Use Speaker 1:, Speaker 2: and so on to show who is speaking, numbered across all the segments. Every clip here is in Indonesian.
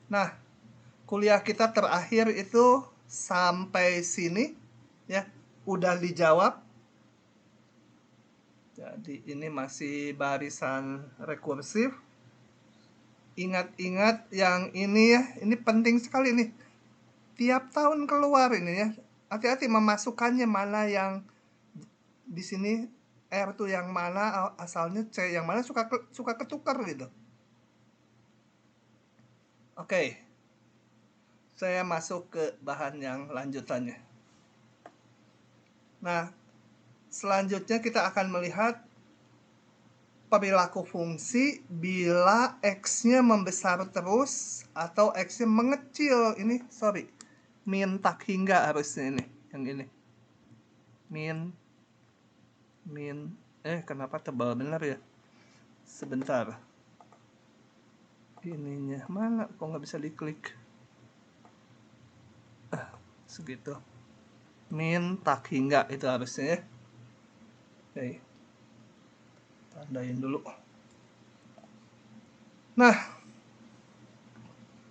Speaker 1: Nah, kuliah kita terakhir itu sampai sini ya, udah dijawab. Jadi ini masih barisan rekursif. Ingat-ingat yang ini ya, ini penting sekali nih. Tiap tahun keluar ini ya. Hati-hati memasukkannya, mana yang di sini R tuh yang mana asalnya, C yang mana, suka ketukar gitu. Oke, saya masuk ke bahan yang lanjutannya. Nah, selanjutnya kita akan melihat perilaku fungsi bila X-nya membesar terus atau X-nya mengecil. Ini, sorry, min tak hingga harusnya ini, yang ini. Min, kenapa tebal benar ya? Sebentar. Ininya, mana kok nggak bisa diklik? Segitu. Min tak hingga itu harusnya ya. Oke. Tandain dulu. Nah,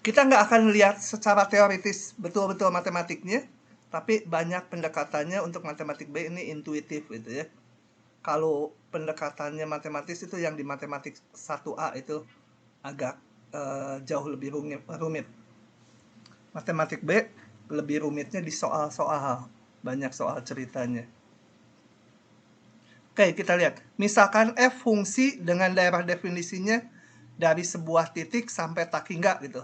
Speaker 1: kita nggak akan lihat secara teoritis betul-betul matematiknya, tapi banyak pendekatannya. Untuk matematik B ini intuitif gitu ya. Kalau pendekatannya matematis itu yang di matematik 1A itu agak jauh lebih rumit. Matematik B lebih rumitnya di soal-soal, banyak soal ceritanya. Oke, kita lihat. Misalkan f fungsi dengan daerah definisinya dari sebuah titik sampai tak hingga gitu.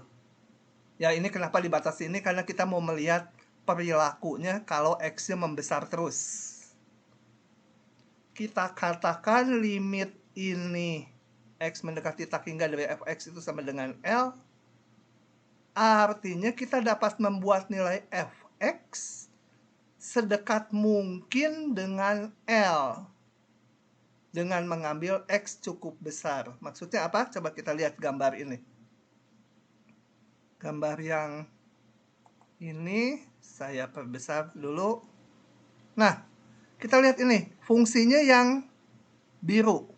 Speaker 1: Ya, ini kenapa dibatasi ini? Karena kita mau melihat perilakunya kalau X-nya membesar terus. Kita katakan limit ini X mendekati tak hingga dari fx itu sama dengan L. Artinya kita dapat membuat nilai fx sedekat mungkin dengan L dengan mengambil X cukup besar. Maksudnya apa? Coba kita lihat gambar ini. Gambar yang ini saya perbesar dulu. Nah, kita lihat ini, fungsinya yang biru.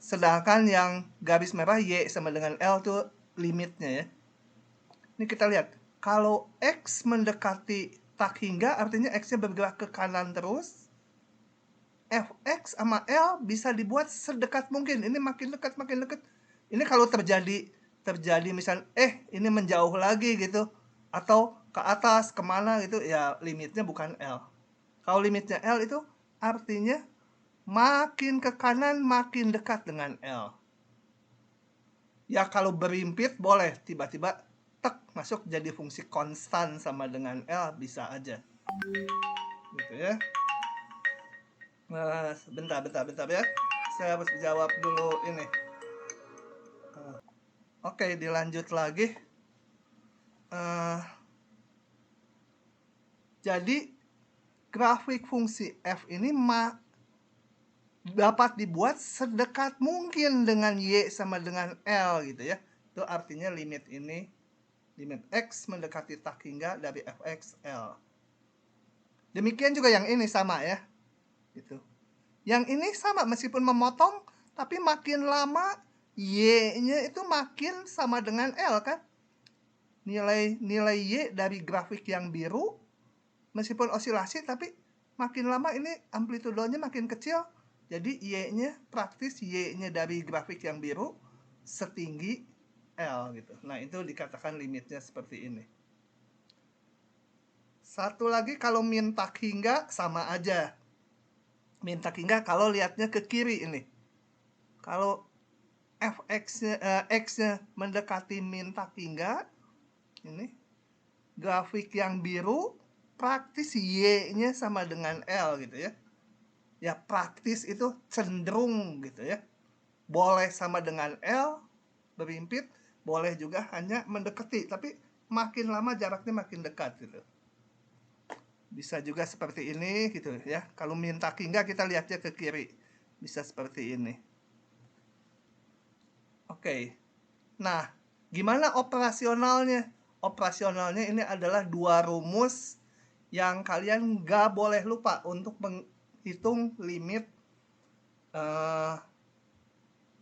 Speaker 1: Sedangkan yang garis merah Y sama dengan L itu limitnya ya. Ini kita lihat, kalau X mendekati tak hingga artinya X-nya bergerak ke kanan terus. Fx sama L bisa dibuat sedekat mungkin. Ini makin dekat, makin dekat. Ini kalau terjadi misal ini menjauh lagi gitu, atau ke atas kemana gitu, ya limitnya bukan L. Kalau limitnya L itu artinya makin ke kanan makin dekat dengan L. Ya kalau berimpit boleh tiba-tiba tek masuk jadi fungsi konstan sama dengan L, bisa aja. Gitu ya. Nah, bentar ya. Saya harus jawab dulu ini. Oke, dilanjut lagi. Jadi grafik fungsi f ini dapat dibuat sedekat mungkin dengan y sama dengan L gitu ya. Itu artinya limit ini, limit X mendekati tak hingga dari fx L. Demikian juga yang ini sama ya. Gitu. Yang ini sama meskipun memotong, tapi makin lama y-nya itu makin sama dengan L kan. Nilai y dari grafik yang biru meskipun osilasi, tapi makin lama ini amplitudenya makin kecil. Jadi y-nya praktis, y-nya dari grafik yang biru setinggi L gitu. Nah, itu dikatakan limitnya seperti ini. Satu lagi, kalau min tak hingga sama aja. Min tak hingga kalau lihatnya ke kiri ini. Kalau fx-nya x-nya mendekati min tak hingga, ini grafik yang biru praktis y-nya sama dengan L gitu ya. Ya praktis itu cenderung gitu ya. Boleh sama dengan L berimpit, boleh juga hanya mendekati, tapi makin lama jaraknya makin dekat gitu. Bisa juga seperti ini gitu ya. Kalau min tak hingga kita lihatnya ke kiri, bisa seperti ini. Oke. Nah, gimana operasionalnya? Operasionalnya ini adalah dua rumus yang kalian gak boleh lupa untuk menghitung limit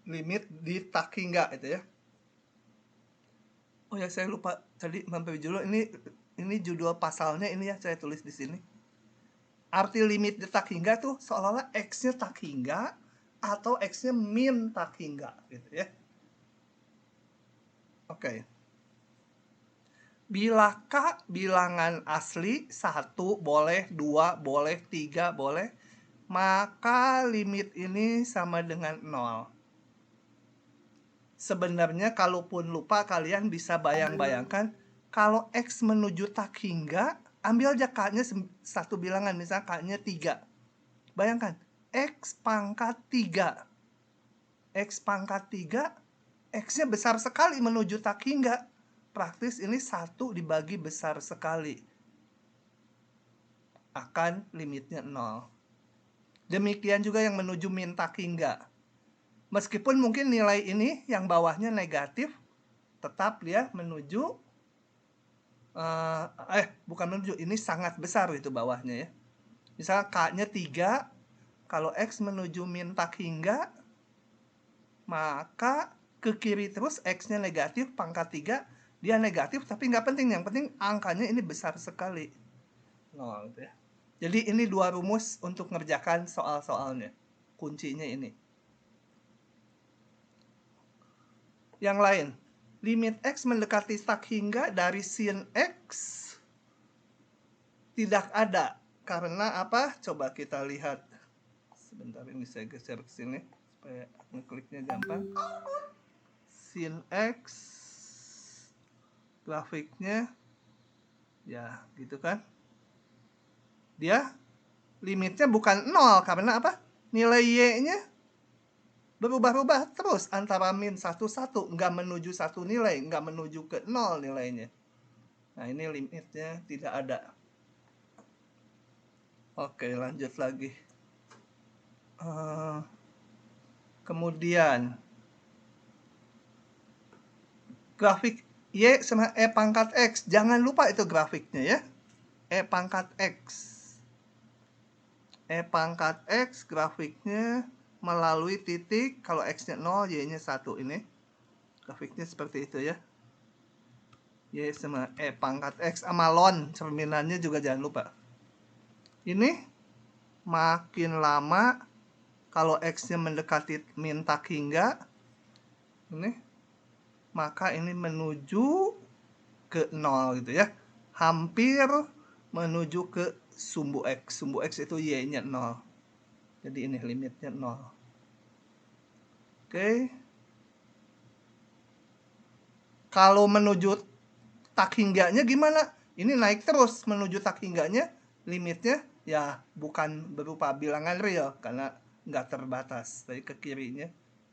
Speaker 1: limit di tak hingga itu ya. Oh ya, saya lupa tadi mampir judul. Ini judul pasalnya ini ya, saya tulis di sini. Arti limit tak hingga tuh seolah-olah X-nya tak hingga atau X-nya min tak hingga gitu ya. Oke. Bilakah bilangan asli 1 boleh, 2 boleh, 3 boleh, maka limit ini sama dengan 0. Sebenarnya kalaupun lupa, kalian bisa bayang-bayangkan kalau X menuju tak hingga, ambil aja K-nya satu bilangan, misalnya K-nya 3. Bayangkan, X pangkat 3. X pangkat 3, X-nya besar sekali menuju tak hingga. Praktis ini 1 dibagi besar sekali. Akan limitnya 0. Demikian juga yang menuju min tak hingga. Meskipun mungkin nilai ini yang bawahnya negatif, tetap dia menuju, bukan menuju, ini sangat besar itu bawahnya ya. Misalnya K-nya 3, kalau X menuju min tak hingga, maka ke kiri terus X-nya negatif, pangkat 3, dia negatif, tapi nggak penting. Yang penting angkanya ini besar sekali. 0 gitu ya. Jadi ini 2 rumus untuk ngerjakan soal-soalnya. Kuncinya ini. Yang lain, limit X mendekati tak hingga dari sin X tidak ada. Karena apa? Coba kita lihat. Sebentar, ini saya geser ke sini supaya ngekliknya gampang. Sin X grafiknya ya gitu kan. Dia limitnya bukan 0 karena apa? Nilai Y-nya berubah-ubah terus antara min 1, 1, nggak menuju satu nilai, nggak menuju ke 0 nilainya. Nah, ini limitnya tidak ada. Oke, lanjut lagi. Kemudian grafik Y sama E pangkat X. Jangan lupa itu grafiknya ya. E pangkat X. E pangkat X grafiknya melalui titik. Kalau X-nya 0, Y-nya 1. Ini grafiknya seperti itu ya. Y sama E pangkat X sama ln. Cerminannya juga jangan lupa. Ini makin lama kalau X-nya mendekati min tak hingga, ini, maka ini menuju ke 0 gitu ya. Hampir menuju ke sumbu X. Sumbu X itu Y-nya 0. Jadi ini limitnya 0. Oke. Kalau menuju tak hingganya gimana? Ini naik terus menuju tak hingganya, limitnya ya bukan berupa bilangan real karena nggak terbatas. Dari ke kirinya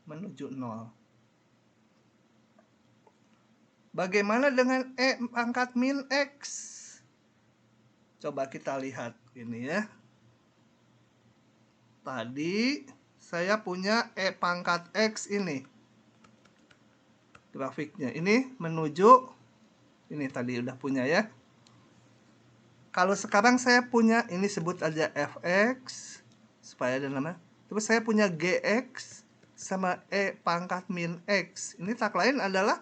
Speaker 1: menuju 0. Bagaimana dengan E pangkat min X? Coba kita lihat ini ya. Tadi saya punya E pangkat X ini. Grafiknya ini menuju, ini tadi udah punya ya. Kalau sekarang saya punya, ini sebut aja Fx, supaya ada nama. Terus saya punya Gx sama E pangkat min X. Ini tak lain adalah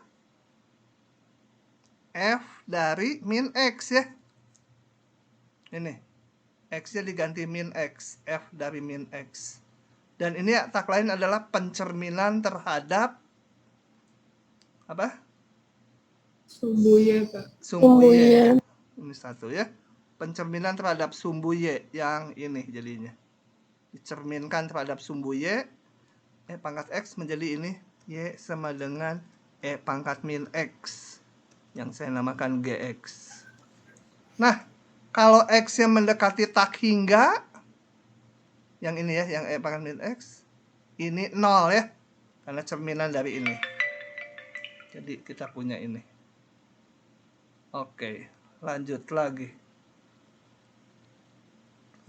Speaker 1: F dari min X ya. Ini, X-nya diganti min X, F dari min X. Dan ini tak lain adalah pencerminan terhadap apa?
Speaker 2: Sumbu Y, Pak.
Speaker 1: Sumbu Y. Ini satu ya. Pencerminan terhadap sumbu Y yang ini jadinya. Dicerminkan terhadap sumbu Y, E pangkat X menjadi ini. Y sama dengan E pangkat min X. Yang saya namakan Gx. Nah, kalau X yang mendekati tak hingga, yang ini ya, yang E pangkat min X, ini 0 ya. Karena cerminan dari ini. Jadi kita punya ini. Oke, lanjut lagi.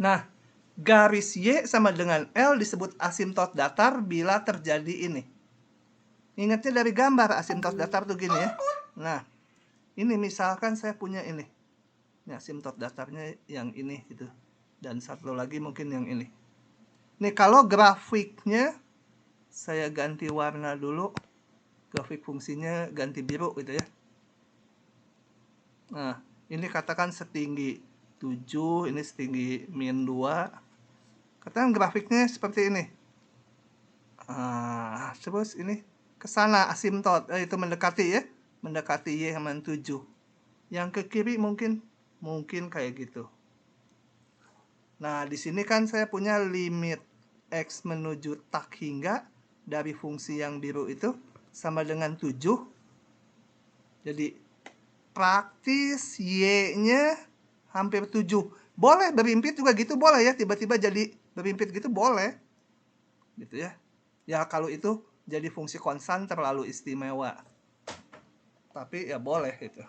Speaker 1: Nah, garis Y sama dengan L disebut asimtot datar bila terjadi ini. Ingatnya dari gambar asimtot datar tuh gini ya. Nah, ini misalkan saya punya ini. Ini asimtot datarnya yang ini gitu. Dan satu lagi mungkin yang ini. Nih, kalau grafiknya saya ganti warna dulu. Grafik fungsinya ganti biru gitu ya. Nah, ini katakan setinggi 7, ini setinggi min 2. Katakan grafiknya seperti ini. Terus ini ke sana asimtot, itu mendekati ya, mendekati y sama 7. Yang ke kiri mungkin kayak gitu. Nah, di sini kan saya punya limit x menuju tak hingga dari fungsi yang biru itu sama dengan 7. Jadi praktis y-nya hampir 7. Boleh berimpit juga gitu, boleh ya, tiba-tiba jadi berimpit gitu boleh. Gitu ya. Ya kalau itu jadi fungsi konstan terlalu istimewa. Tapi ya boleh gitu.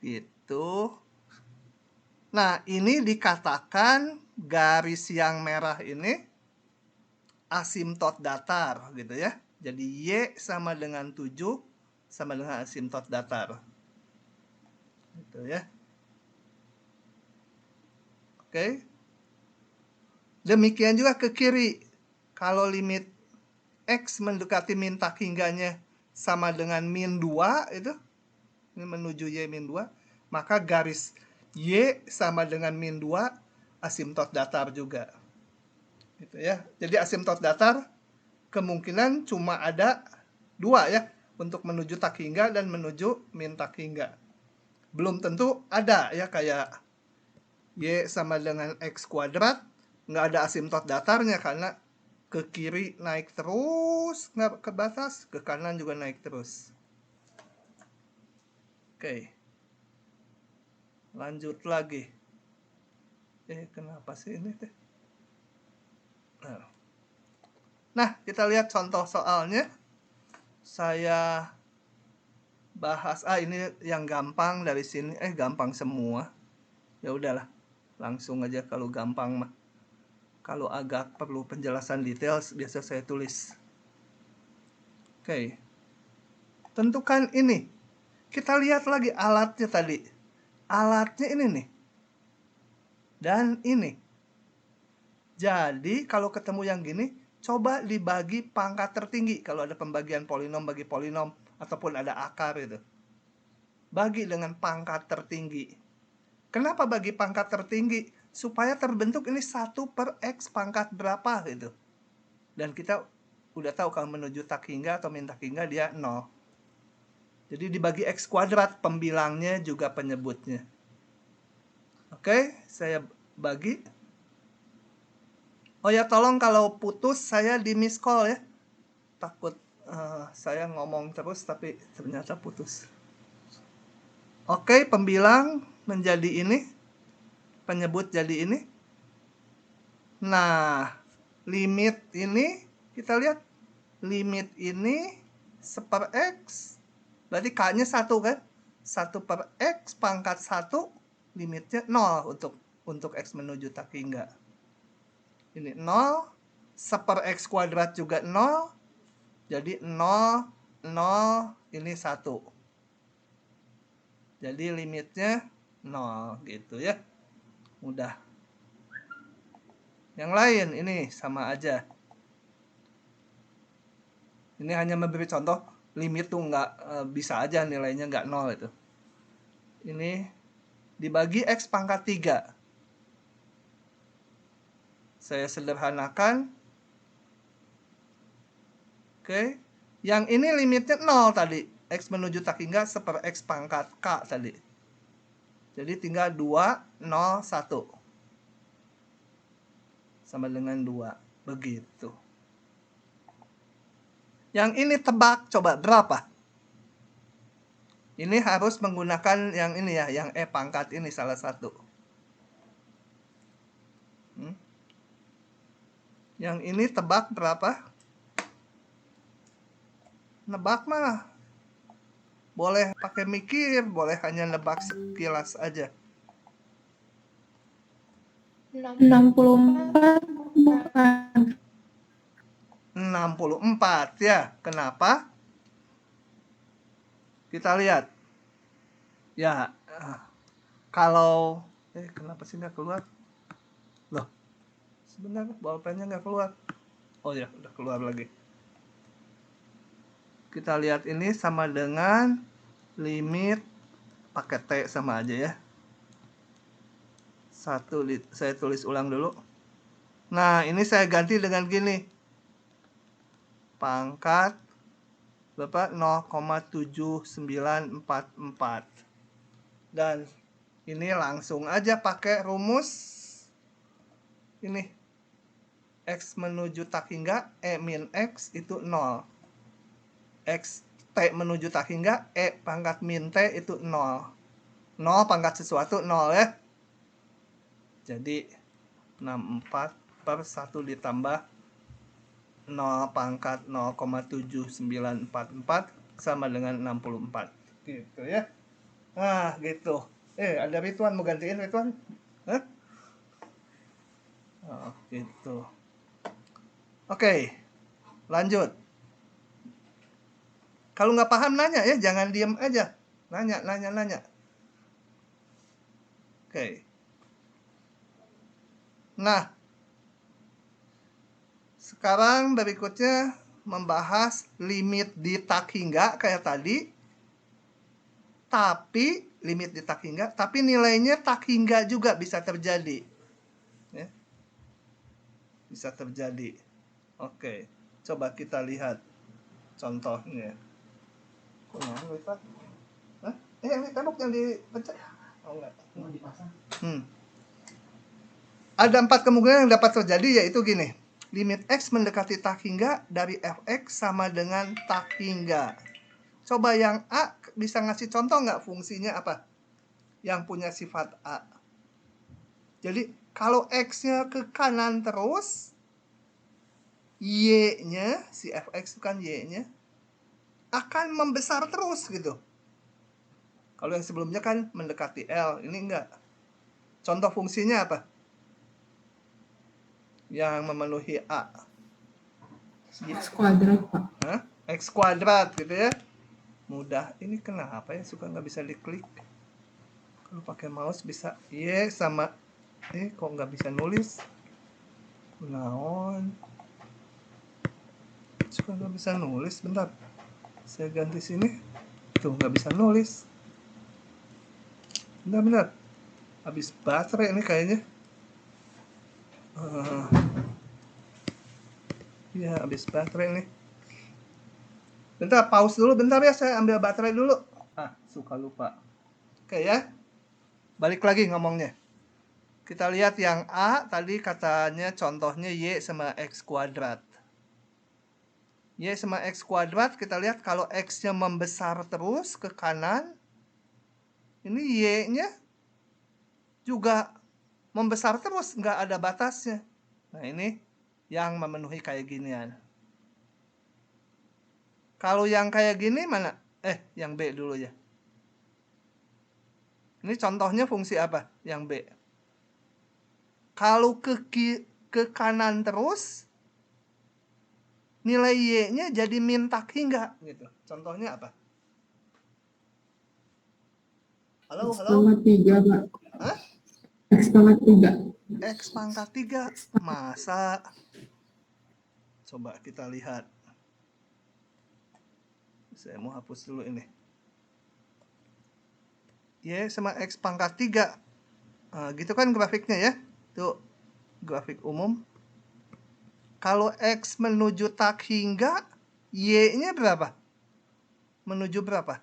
Speaker 1: Gitu. Nah, ini dikatakan garis yang merah ini asimtot datar gitu ya. Jadi y sama dengan 7 sama dengan asimtot datar. Gitu ya. Oke. Demikian juga ke kiri. Kalau limit x mendekati min tak hingganya sama dengan min 2 itu, ini menuju y min 2, maka garis y sama dengan min 2 asimtot datar juga. Gitu ya. Jadi asimtot datar kemungkinan cuma ada 2 ya, untuk menuju tak hingga dan menuju min tak hingga. Belum tentu ada ya, kayak y sama dengan x kuadrat, nggak ada asimtot datarnya karena ke kiri naik terus, nggak ke batas, ke kanan juga naik terus. Oke. Lanjut lagi. Kenapa sih ini teh? Nah, kita lihat contoh soalnya. Saya bahas ini yang gampang dari sini. Gampang semua. Ya udahlah. Langsung aja kalau gampang mah. Kalau agak perlu penjelasan detail biasa saya tulis. Oke. Tentukan ini. Kita lihat lagi alatnya tadi. Alatnya ini nih. Dan ini. Jadi kalau ketemu yang gini, coba dibagi pangkat tertinggi. Kalau ada pembagian polinom bagi polinom ataupun ada akar itu. Bagi dengan pangkat tertinggi. Kenapa bagi pangkat tertinggi? Supaya terbentuk ini 1/x pangkat berapa gitu. Dan kita udah tahu kalau menuju tak hingga atau min tak hingga dia 0. Jadi dibagi x kuadrat, pembilangnya juga penyebutnya. Oke, saya bagi. Oh ya, tolong kalau putus saya di miss call ya. Takut saya ngomong terus tapi ternyata putus. Oke, pembilang menjadi ini. Penyebut jadi ini. Nah, limit ini kita lihat. Limit ini 1/x. Berarti K-nya 1 kan? 1/x pangkat 1 limitnya 0 untuk x menuju tak hingga. Ini 0, 1/x kuadrat juga 0. Jadi 0, 0, ini 1. Jadi limitnya 0 gitu ya. Mudah. Yang lain ini sama aja. Ini hanya memberi contoh, limit tuh nggak bisa aja nilainya nggak 0 itu. Ini dibagi x pangkat 3. Saya sederhanakan. Oke. Yang ini limitnya 0 tadi. X menuju tak hingga 1/x pangkat K tadi. Jadi tinggal 2, 0, 1. Sama dengan 2. Begitu. Yang ini tebak, coba berapa? Ini harus menggunakan yang ini ya, yang pangkat ini salah satu. Yang ini tebak berapa? Nebak mah boleh pakai mikir, boleh hanya nebak sekilas aja.
Speaker 2: 64 bukan.
Speaker 1: 64 ya. Kenapa? Kita lihat. Ya, kalau kenapa sih nggak keluar? Loh, sebenarnya bolpennya nggak keluar. Oh ya, udah keluar lagi. Kita lihat ini sama dengan limit pakai T sama aja ya. Saya tulis ulang dulu. Nah, ini saya ganti dengan gini. Pangkat berapa? 0,7944. Dan ini langsung aja pakai rumus ini. X menuju tak hingga E min X itu 0. X T menuju tak hingga E pangkat min T itu 0. 0 pangkat sesuatu 0 ya. Jadi 64 per 1 ditambah 0 pangkat 0,7944 sama dengan 64. Gitu ya. Nah, gitu. Ada Ridwan, mau gantiin Ridwan? Hah? Oh, gitu. Oke, lanjut. Kalau nggak paham nanya ya, jangan diem aja. Nanya. Oke. Nah, sekarang berikutnya membahas limit di tak hingga kayak tadi. Tapi limit di tak hingga, tapi nilainya tak hingga juga bisa terjadi. Ya. Bisa terjadi. Oke, coba kita lihat contohnya. Ini tembok yang dipencet. Oh enggak. Ada 4 kemungkinan yang dapat terjadi, yaitu gini. Limit X mendekati tak hingga dari Fx sama dengan tak hingga. Coba yang A bisa ngasih contoh nggak fungsinya apa? Yang punya sifat A. Jadi kalau X-nya ke kanan terus, Y-nya, si Fx itu kan Y-nya, akan membesar terus gitu. Kalau yang sebelumnya kan mendekati L, ini enggak. Contoh fungsinya apa? Yang memenuhi A.
Speaker 2: X kuadrat, Pak.
Speaker 1: Hah? X kuadrat gitu ya. Mudah. Ini kenapa ya suka nggak bisa diklik? Kalau pakai mouse bisa. Y sama kok nggak bisa nulis? Naon? Suka nggak bisa nulis. Bentar. Saya ganti sini. Tuh nggak bisa nulis. Bentar. Habis baterai ini kayaknya. Ya habis baterai nih. Bentar, pause dulu bentar ya, saya ambil baterai dulu. Suka lupa. Oke ya. Balik lagi ngomongnya. Kita lihat yang A tadi katanya contohnya Y sama X kuadrat. Y sama X kuadrat, kita lihat kalau X-nya membesar terus ke kanan, ini Y-nya juga membesar terus, nggak ada batasnya. Nah ini yang memenuhi kayak ginian. Kalau yang kayak gini mana? Yang B dulu ya. Ini contohnya fungsi apa? Yang B. Kalau ke kanan terus, nilai Y-nya jadi min tak hingga gitu. Contohnya apa? Halo?
Speaker 2: X pangkat 3, Pak.
Speaker 1: Hah?
Speaker 2: X pangkat 3.
Speaker 1: X pangkat 3. Masa? Coba kita lihat. Saya mau hapus dulu ini. Y sama X pangkat 3. Gitu kan grafiknya ya. Tuh, grafik umum. Kalau X menuju tak hingga, Y-nya berapa? Menuju berapa?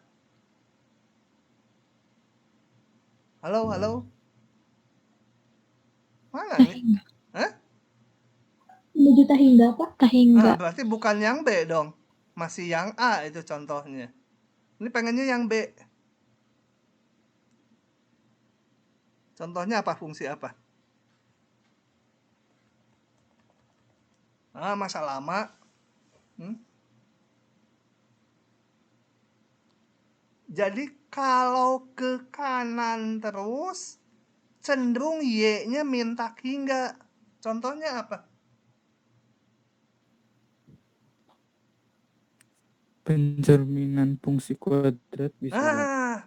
Speaker 1: Halo? Mana nih? Hah?
Speaker 2: Menuju tahingga, Pak. Tahingga.
Speaker 1: Berarti bukan yang B dong. Masih yang A itu contohnya. Ini pengennya yang B. Contohnya apa? Fungsi apa? Masa lama. Jadi kalau ke kanan terus, cenderung Y-nya min tak hingga. Contohnya apa?
Speaker 3: Pencerminan fungsi kuadrat bisa.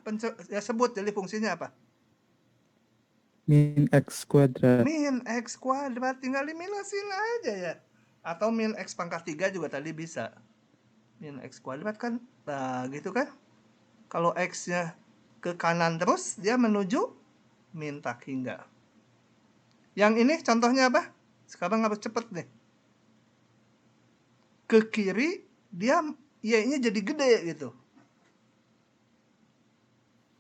Speaker 1: Ya sebut, jadi fungsinya apa?
Speaker 3: Min X kuadrat.
Speaker 1: Min X kuadrat, tinggal diminasin aja ya. Atau min X pangkat 3 juga tadi bisa. min X kuadrat kan. Nah, gitu kan. Kalau X-nya ke kanan terus, dia menuju min tak hingga. Yang ini contohnya apa? Sekarang harus cepet nih. Ke kiri, dia Y-nya jadi gede gitu.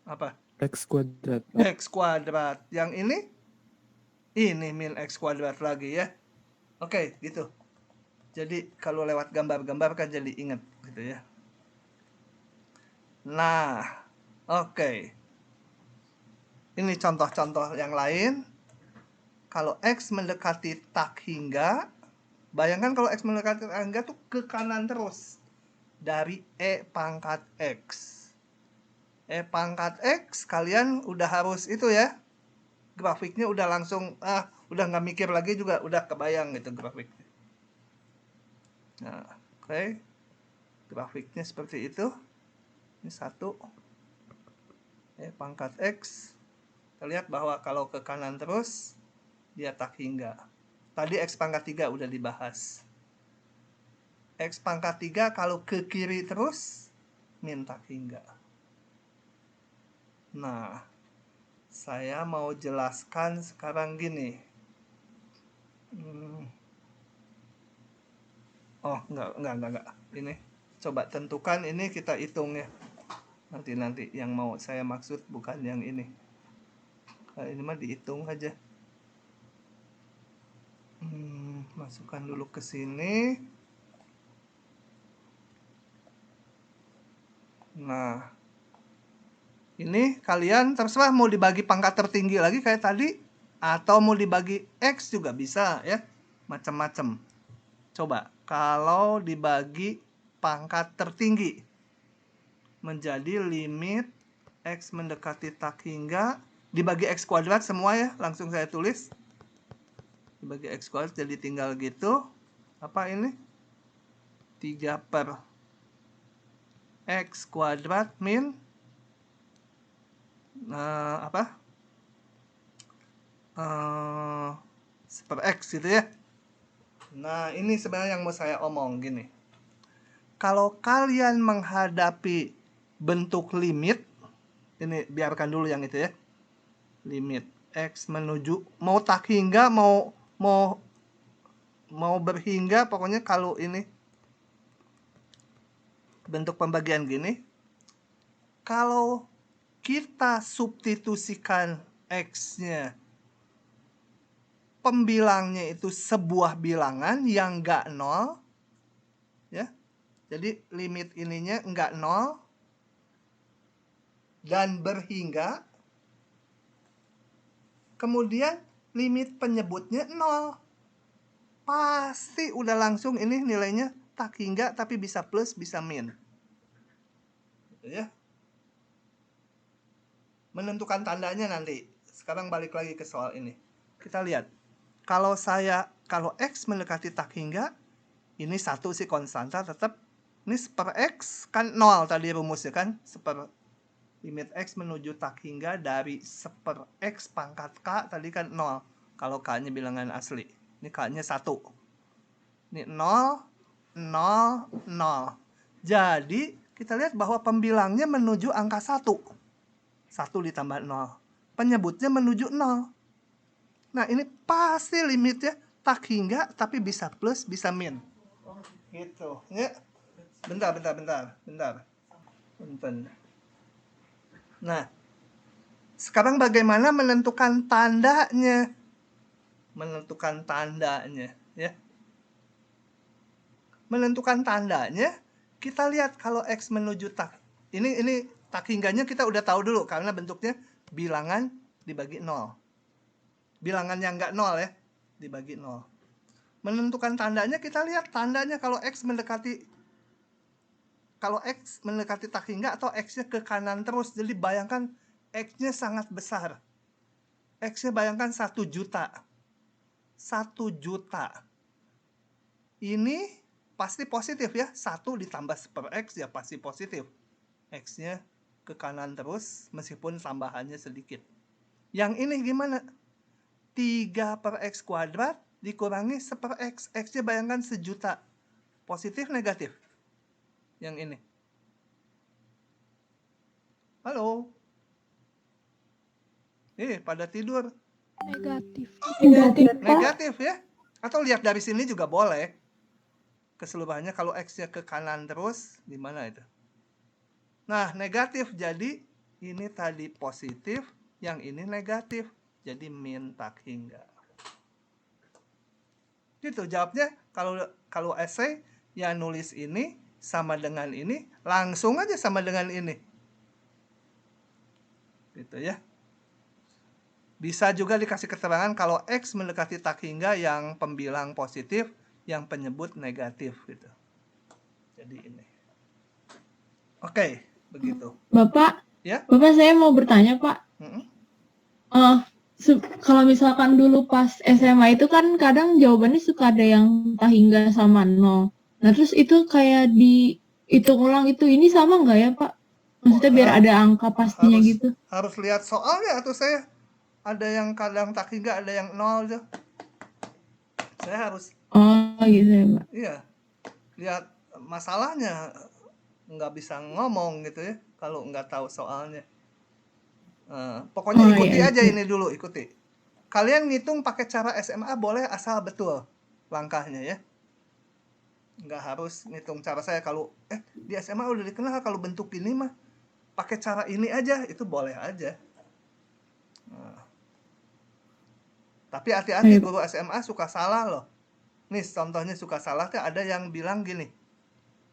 Speaker 1: Apa?
Speaker 3: X kuadrat, Pak.
Speaker 1: X kuadrat. Yang ini min X kuadrat lagi ya. Oke, gitu. Jadi kalau lewat gambar-gambar kan jadi inget gitu ya. Nah, oke. Ini contoh-contoh yang lain. Kalau X mendekati tak hingga, bayangkan kalau X mendekati tak hingga tuh ke kanan terus. Dari E pangkat X. E pangkat X, kalian udah harus itu ya. Grafiknya udah langsung, udah nggak mikir lagi juga, udah kebayang gitu grafiknya. Nah, oke. Grafiknya seperti itu. Ini 1. E pangkat X. Kita lihat bahwa kalau ke kanan terus, dia tak hingga. Tadi X pangkat 3 udah dibahas. X pangkat 3 kalau ke kiri terus, min tak hingga. Nah, saya mau jelaskan sekarang gini. Oh, enggak. Ini, coba tentukan ini, kita hitung ya. Nanti yang mau saya maksud bukan yang ini. Nah, ini mah dihitung aja. Masukkan dulu ke sini. Nah, ini kalian terserah mau dibagi pangkat tertinggi lagi kayak tadi, atau mau dibagi X juga bisa ya, macam-macam. Coba kalau dibagi pangkat tertinggi menjadi limit X mendekati tak hingga, dibagi X kuadrat semua ya, langsung saya tulis. Dibagi X kuadrat jadi tinggal gitu. Apa ini? 3 per X kuadrat min per X gitu ya. Nah, ini sebenarnya yang mau saya omong gini. Kalau kalian menghadapi bentuk limit, ini biarkan dulu yang itu ya. Limit X menuju, mau tak hingga, mau berhingga, pokoknya kalau ini bentuk pembagian gini, kalau kita substitusikan X-nya, pembilangnya itu sebuah bilangan yang nggak nol, ya. Jadi limit ininya nggak nol dan berhingga. Kemudian limit penyebutnya nol. Pasti udah langsung ini nilainya tak hingga, tapi bisa plus, bisa min. Gitu ya. Menentukan tandanya nanti. Sekarang balik lagi ke soal ini. Kita lihat. Kalau X mendekati tak hingga, ini 1 sih konstanta tetap. Ini per X kan 0 tadi rumusnya kan. Limit X menuju tak hingga dari seper X pangkat K tadi kan 0. Kalau K-nya bilangan asli. Ini K-nya 1. Ini 0, 0, 0. Jadi kita lihat bahwa pembilangnya menuju angka 1. 1 ditambah 0. Penyebutnya menuju 0. Nah, ini pasti limitnya tak hingga, tapi bisa plus, bisa min. Gitu. Ya. Bentar. Nah, sekarang bagaimana menentukan tandanya? Ya. Menentukan tandanya, kita lihat kalau X menuju tak. Ini tak hingganya kita udah tahu dulu karena bentuknya bilangan dibagi 0. Bilangan yang nggak 0 ya, dibagi 0. Menentukan tandanya, kita lihat tandanya kalau X mendekati tak hingga atau X-nya ke kanan terus. Jadi bayangkan X-nya sangat besar. X-nya bayangkan 1 juta. 1 juta. Ini pasti positif ya. 1 ditambah per X ya pasti positif. X-nya ke kanan terus meskipun tambahannya sedikit. Yang ini gimana? 3 per X kuadrat dikurangi 1 per X. X-nya bayangkan 1 juta. Positif negatif? Yang ini. Halo? Pada tidur.
Speaker 4: Negatif.
Speaker 2: Negatif, Pak.
Speaker 1: Negatif ya. Atau lihat dari sini juga boleh. Keseluruhannya kalau X-nya ke kanan terus, gimana itu? Nah, negatif. Jadi ini tadi positif, yang ini negatif. Jadi min tak hingga. Gitu jawabnya. Kalau essay ya nulis ini sama dengan ini, langsung aja sama dengan ini. Gitu ya. Bisa juga dikasih keterangan kalau X mendekati tak hingga yang pembilang positif, yang penyebut negatif gitu. Jadi ini. Oke, begitu.
Speaker 2: Bapak,
Speaker 1: Ya?
Speaker 2: Bapak saya mau bertanya, Pak.
Speaker 1: Mm-mm.
Speaker 2: Kalau misalkan dulu pas SMA itu kan kadang jawabannya suka ada yang tak hingga sama nol. Nah, terus itu kayak dihitung ulang itu, ini sama nggak ya, Pak? Maksudnya biar ada angka pastinya gitu.
Speaker 1: Harus lihat soalnya atau saya ada yang kadang tak hingga, ada yang nol aja. Saya harus
Speaker 2: Oh, gitu ya, Pak.
Speaker 1: iya lihat masalahnya, nggak bisa ngomong gitu ya kalau nggak tahu soalnya. Pokoknya ikuti aja ini dulu, ikuti. Kalian ngitung pakai cara SMA boleh asal betul langkahnya ya. Nggak harus ngitung cara saya. Kalau di SMA udah dikenal kalau bentuk ini mah pakai cara ini aja, itu boleh aja. Tapi hati-hati, guru SMA suka salah loh. Nih contohnya suka salah tuh ada yang bilang gini,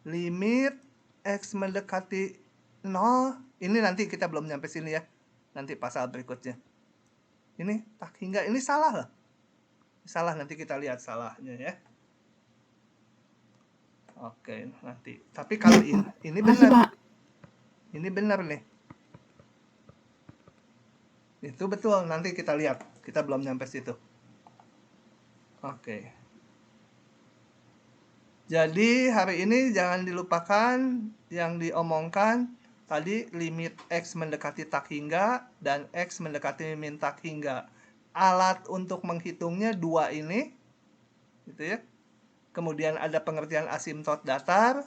Speaker 1: limit X mendekati 0, ini nanti kita belum nyampe sini ya, nanti pasal berikutnya. Ini tak hingga, ini salah loh. Salah, nanti kita lihat salahnya ya. Oke, nanti. Tapi kalau ini benar. Ini benar nih. Itu betul, nanti kita lihat. Kita belum nyampe situ. Oke. Jadi hari ini jangan dilupakan yang diomongkan tadi, limit X mendekati tak hingga dan X mendekati min tak hingga. Alat untuk menghitungnya dua ini, gitu ya. Kemudian ada pengertian asimtot datar.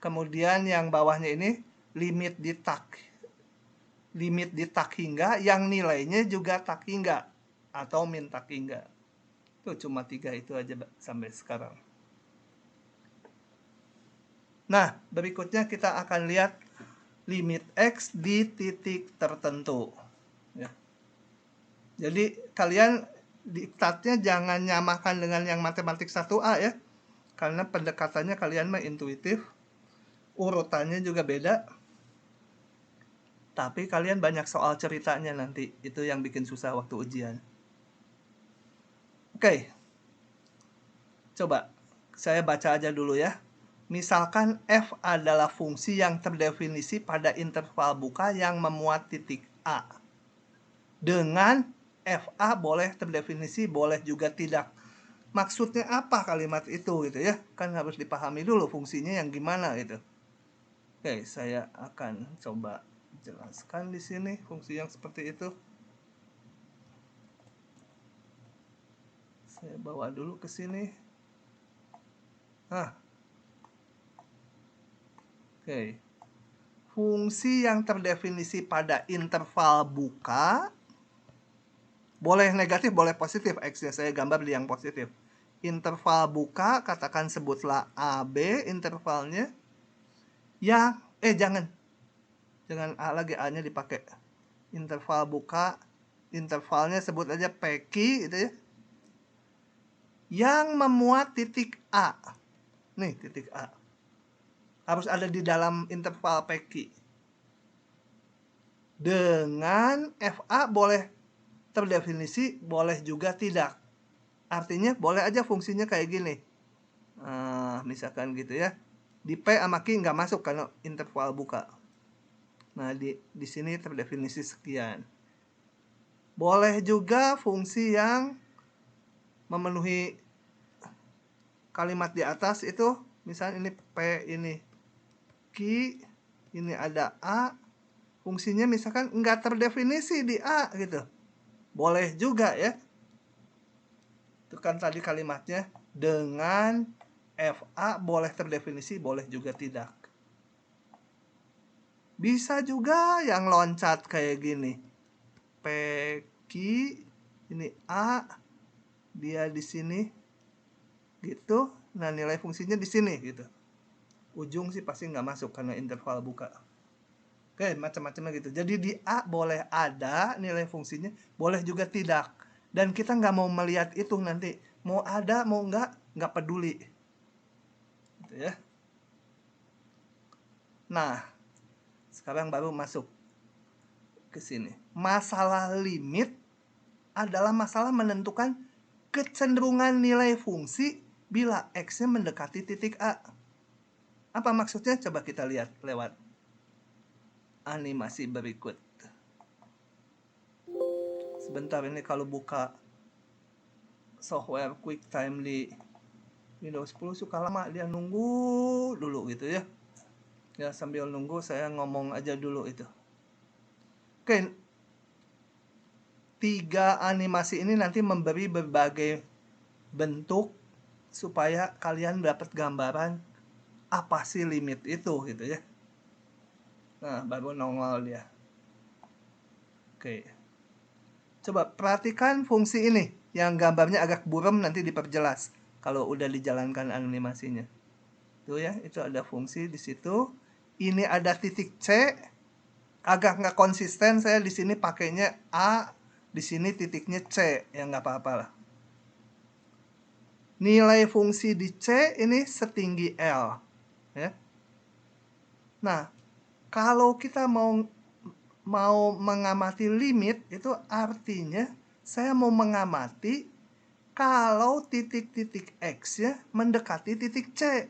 Speaker 1: Kemudian yang bawahnya ini limit di tak hingga yang nilainya juga tak hingga atau min tak hingga. Itu cuma 3 itu aja sampai sekarang. Nah, berikutnya kita akan lihat limit X di titik tertentu. Ya. Jadi kalian diktatnya jangan nyamakan dengan yang matematik 1A ya. Karena pendekatannya kalian mah intuitif. Urutannya juga beda. Tapi kalian banyak soal ceritanya nanti. Itu yang bikin susah waktu ujian. Oke. Coba saya baca aja dulu ya. Misalkan F adalah fungsi yang terdefinisi pada interval buka yang memuat titik A. Dengan FA boleh terdefinisi, boleh juga tidak. Maksudnya apa kalimat itu gitu ya? Kan harus dipahami dulu fungsinya yang gimana gitu. Oke, saya akan coba jelaskan di sini fungsi yang seperti itu. Saya bawa dulu ke sini. Oke. Fungsi yang terdefinisi pada interval buka boleh negatif, boleh positif. X-nya saya gambar di yang positif. Interval buka, katakan sebutlah AB intervalnya. Yang jangan A lagi, A-nya dipakai. Interval buka, intervalnya sebut aja PQ gitu ya. Yang memuat titik A. Nih titik A. Harus ada di dalam interval PQ. Dengan FA boleh terdefinisi, boleh juga tidak. Artinya boleh aja fungsinya kayak gini. Misalkan gitu ya. Di P sama Q nggak masuk karena interval buka. Nah, di sini terdefinisi sekian. Boleh juga fungsi yang memenuhi kalimat di atas itu, misalnya ini P, ini Q, ini ada A. Fungsinya misalkan nggak terdefinisi di A gitu. Boleh juga ya. Itu kan tadi kalimatnya dengan FA boleh terdefinisi, boleh juga tidak. Bisa juga yang loncat kayak gini. PQ, ini A, dia di sini, gitu. Nah, nilai fungsinya di sini, gitu. Ujung sih pasti nggak masuk karena interval buka. Oke, macam-macamnya gitu. Jadi di A boleh ada nilai fungsinya, boleh juga tidak. Dan kita nggak mau melihat itu nanti. Mau ada, mau nggak peduli. Gitu ya. Nah, sekarang baru masuk ke sini. Masalah limit adalah masalah menentukan kecenderungan nilai fungsi bila X-nya mendekati titik A. Apa maksudnya? Coba kita lihat lewat animasi berikut. Sebentar, ini kalau buka software QuickTime di Windows 10 suka lama, dia nunggu dulu gitu ya. Ya, sambil nunggu saya ngomong aja dulu itu. Oke, 3 animasi ini nanti memberi berbagai bentuk supaya kalian dapat gambaran apa sih limit itu gitu ya. Nah, baru nongol dia. Oke. Coba perhatikan fungsi ini yang gambarnya agak buram, nanti diperjelas kalau udah dijalankan animasinya. Tuh ya, itu ada fungsi di situ. Ini ada titik C, agak nggak konsisten, saya di sini pakainya A, di sini titiknya C, ya nggak apa-apa lah. Nilai fungsi di C ini setinggi L, ya. Nah, kalau kita mau mengamati limit, itu artinya saya mau mengamati kalau titik-titik X ya mendekati titik C.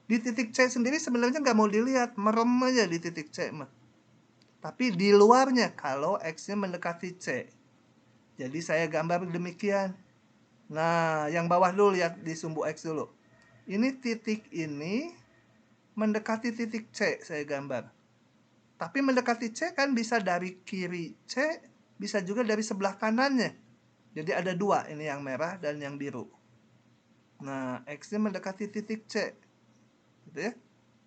Speaker 1: Di titik C sendiri sebenarnya nggak mau dilihat, merem aja di titik C mah. Tapi di luarnya kalau X-nya mendekati C. Jadi saya gambar demikian. Nah, yang bawah dulu lihat di sumbu X dulu. Ini titik ini mendekati titik C, saya gambar. Tapi mendekati C kan bisa dari kiri C, bisa juga dari sebelah kanannya. Jadi ada 2, ini yang merah dan yang biru. Nah, X-nya mendekati titik C. Gitu ya.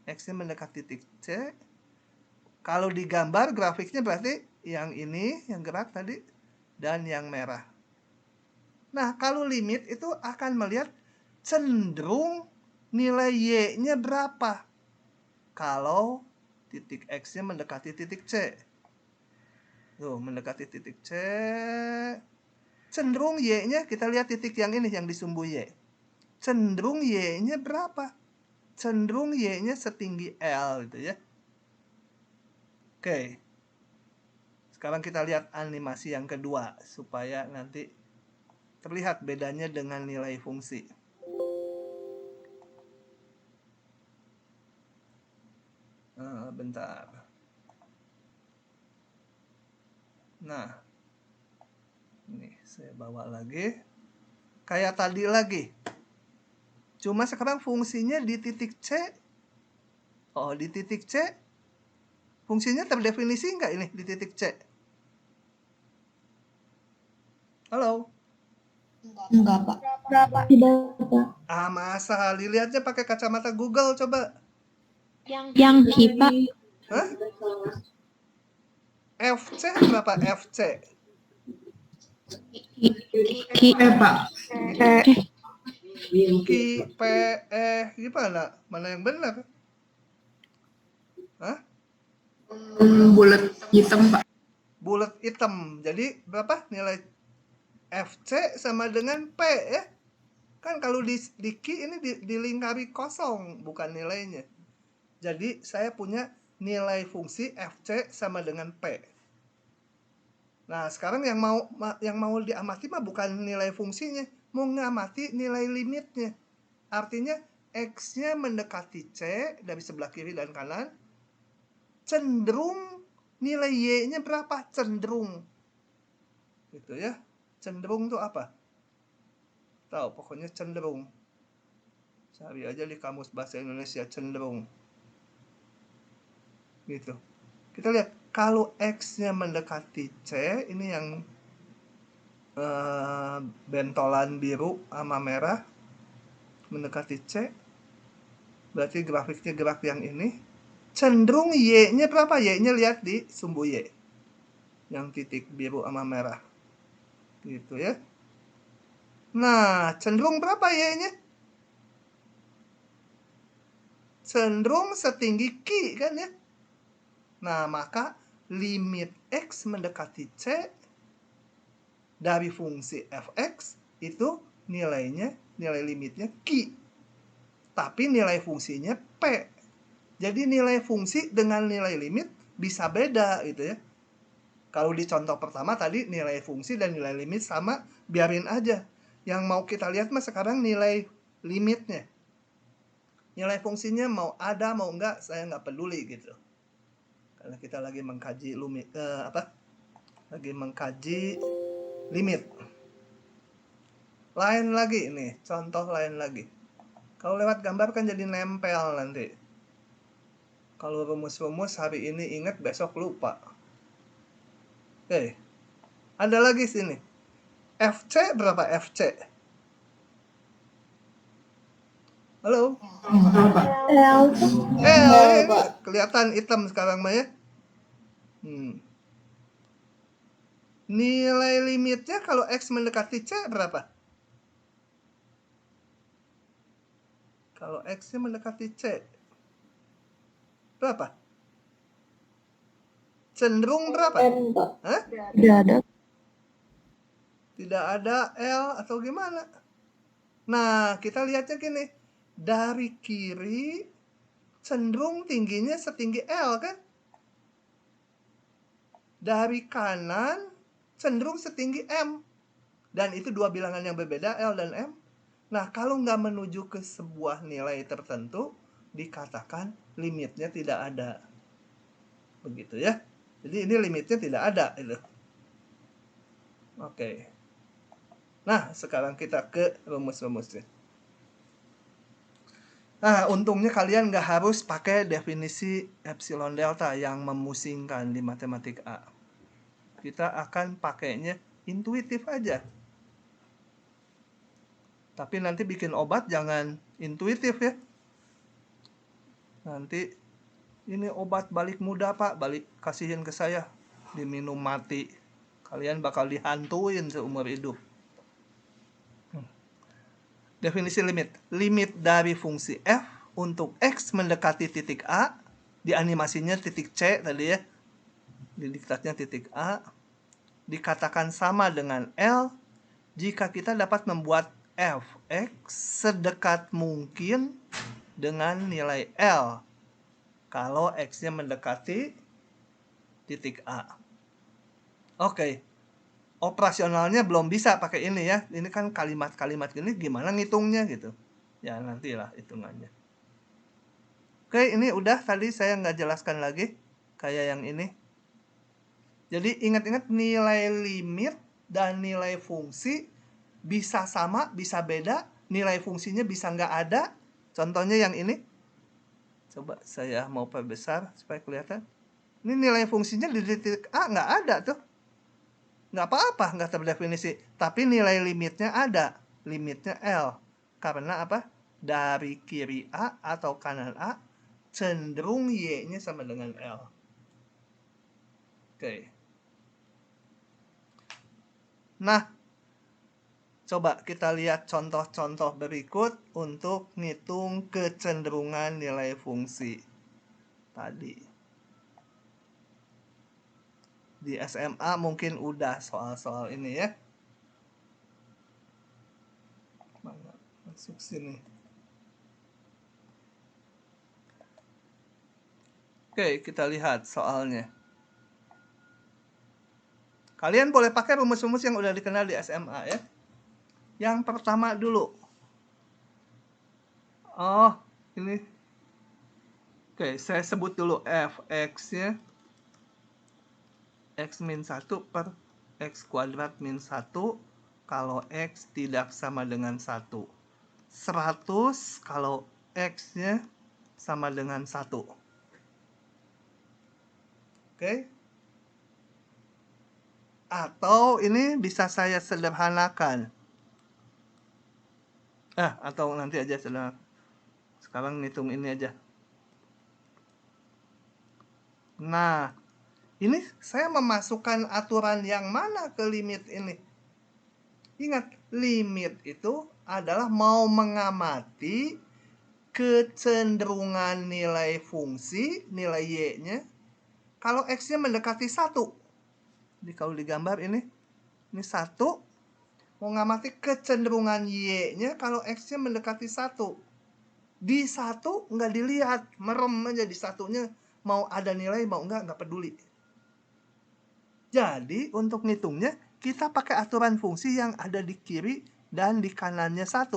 Speaker 1: X-nya mendekati titik C. Kalau digambar grafiknya berarti yang ini, yang gerak tadi, dan yang merah. Nah, kalau limit itu akan melihat cenderung nilai Y-nya berapa. Kalau titik X-nya mendekati titik C. Tuh, mendekati titik C. Cenderung Y-nya, kita lihat titik yang ini, yang di sumbu Y. Cenderung Y-nya berapa? Cenderung Y-nya setinggi L gitu ya. Oke. Sekarang kita lihat animasi yang kedua supaya nanti terlihat bedanya dengan nilai fungsi. Bentar. Nah, ini saya bawa lagi. Kayak tadi lagi. Cuma sekarang fungsinya di titik C. Oh, di titik C. Fungsinya terdefinisi nggak ini di titik C? Halo?
Speaker 4: Enggak, Pak.
Speaker 2: Tidak, Pak.
Speaker 1: Masa dilihatnya pakai kacamata Google coba.
Speaker 4: Yang IPA
Speaker 1: Hah? FC berapa FC?
Speaker 4: Pak.
Speaker 1: Ki, P, gimana? Mana yang benar? Hah?
Speaker 4: Bulat hitam, Pak.
Speaker 1: Bulat hitam. Jadi berapa nilai FC sama dengan P ya? Kan kalau di Ki ini dilingkari kosong, bukan nilainya. Jadi saya punya nilai fungsi FC sama dengan P. Nah, sekarang yang mau diamati mah bukan nilai fungsinya, mau ngamati nilai limitnya. Artinya X-nya mendekati C dari sebelah kiri dan kanan. Cenderung nilai Y-nya berapa? Cenderung. Gitu ya. Cenderung itu apa? Tahu, pokoknya cenderung. Cari aja di Kamus Bahasa Indonesia cenderung. Gitu. Kita lihat kalau X-nya mendekati C, ini yang bentolan biru sama merah. mendekati C, berarti grafiknya gerak yang ini. Cenderung Y-nya berapa? Y-nya lihat di sumbu Y. Yang titik biru sama merah. Gitu ya. Nah, cenderung berapa Y-nya? Cenderung setinggi Q kan ya. Nah, maka limit X mendekati C dari fungsi fx itu nilai limitnya Q. Tapi nilai fungsinya P. Jadi nilai fungsi dengan nilai limit bisa beda gitu ya. Kalau di contoh pertama tadi nilai fungsi dan nilai limit sama, biarin aja. Yang mau kita lihat mah sekarang nilai limitnya. Nilai fungsinya mau ada mau enggak saya nggak peduli gitu. Karena kita lagi mengkaji lagi mengkaji limit. Lain lagi nih, contoh lain lagi. Kalau lewat gambar kan jadi nempel nanti. Kalau rumus-rumus hari ini ingat, besok lupa. Oke. Ada lagi sini. FC berapa FC? Halo? Ini kelihatan hitam sekarang mah ya. Nilai limitnya kalau X mendekati C berapa? Kalau X-nya mendekati C berapa? Cenderung berapa? Hah?
Speaker 2: Tidak ada.
Speaker 1: Tidak ada L atau gimana? Nah, kita lihatnya gini. Dari kiri cenderung tingginya setinggi L kan? Dari kanan cenderung setinggi M. Dan itu dua bilangan yang berbeda, L dan M. Nah, kalau nggak menuju ke sebuah nilai tertentu, dikatakan limitnya tidak ada. Begitu ya. Jadi ini limitnya tidak ada. Itu. Oke. Nah, sekarang kita ke rumus-rumusnya. Nah, untungnya kalian nggak harus pakai definisi epsilon delta yang memusingkan di matematik A. Kita akan pakainya intuitif aja. Tapi nanti bikin obat jangan intuitif ya. Nanti ini obat balik muda Pak, balik kasihin ke saya. Diminum mati. Kalian bakal dihantuin seumur hidup. Definisi limit. Limit dari fungsi f untuk x mendekati titik A. Di animasinya titik C tadi ya. Di diktatnya titik A. Dikatakan sama dengan L jika kita dapat membuat fx sedekat mungkin dengan nilai L kalau x-nya mendekati titik A. Oke. Operasionalnya belum bisa pakai ini ya. Ini kan kalimat-kalimat gini gimana ngitungnya gitu. Ya nantilah hitungannya. Oke, ini udah tadi saya nggak jelaskan lagi kayak yang ini. Jadi ingat-ingat nilai limit dan nilai fungsi bisa sama, bisa beda. Nilai fungsinya bisa nggak ada. Contohnya yang ini. Coba saya mau perbesar supaya kelihatan. Ini nilai fungsinya di titik A nggak ada tuh. Nggak apa-apa, nggak terdefinisi. Tapi nilai limitnya ada. Limitnya L. Karena apa? Dari kiri A atau kanan A, cenderung Y-nya sama dengan L. Oke. Nah, coba kita lihat contoh-contoh berikut untuk ngitung kecenderungan nilai fungsi tadi. Di SMA mungkin udah soal-soal ini ya. Mana masuk sini. Oke, kita lihat soalnya. Kalian boleh pakai rumus-rumus yang udah dikenal di SMA ya. Yang pertama dulu. Oh, ini. Oke, saya sebut dulu fx-nya. X min 1 per X kuadrat min 1 kalau X tidak sama dengan 1. 100 kalau X-nya sama dengan 1. Oke. Atau ini bisa saya sederhanakan. Atau nanti aja sekarang ngitung ini aja. Nah, ini saya memasukkan aturan yang mana ke limit ini? Ingat, limit itu adalah mau mengamati kecenderungan nilai fungsi, nilai y-nya, kalau x-nya mendekati 1. Jadi kalau digambar ini 1, mau ngamati kecenderungan y-nya kalau x-nya mendekati 1. Di 1 nggak dilihat, merem aja di satunya, mau ada nilai mau nggak peduli. Jadi untuk ngitungnya kita pakai aturan fungsi yang ada di kiri dan di kanannya 1.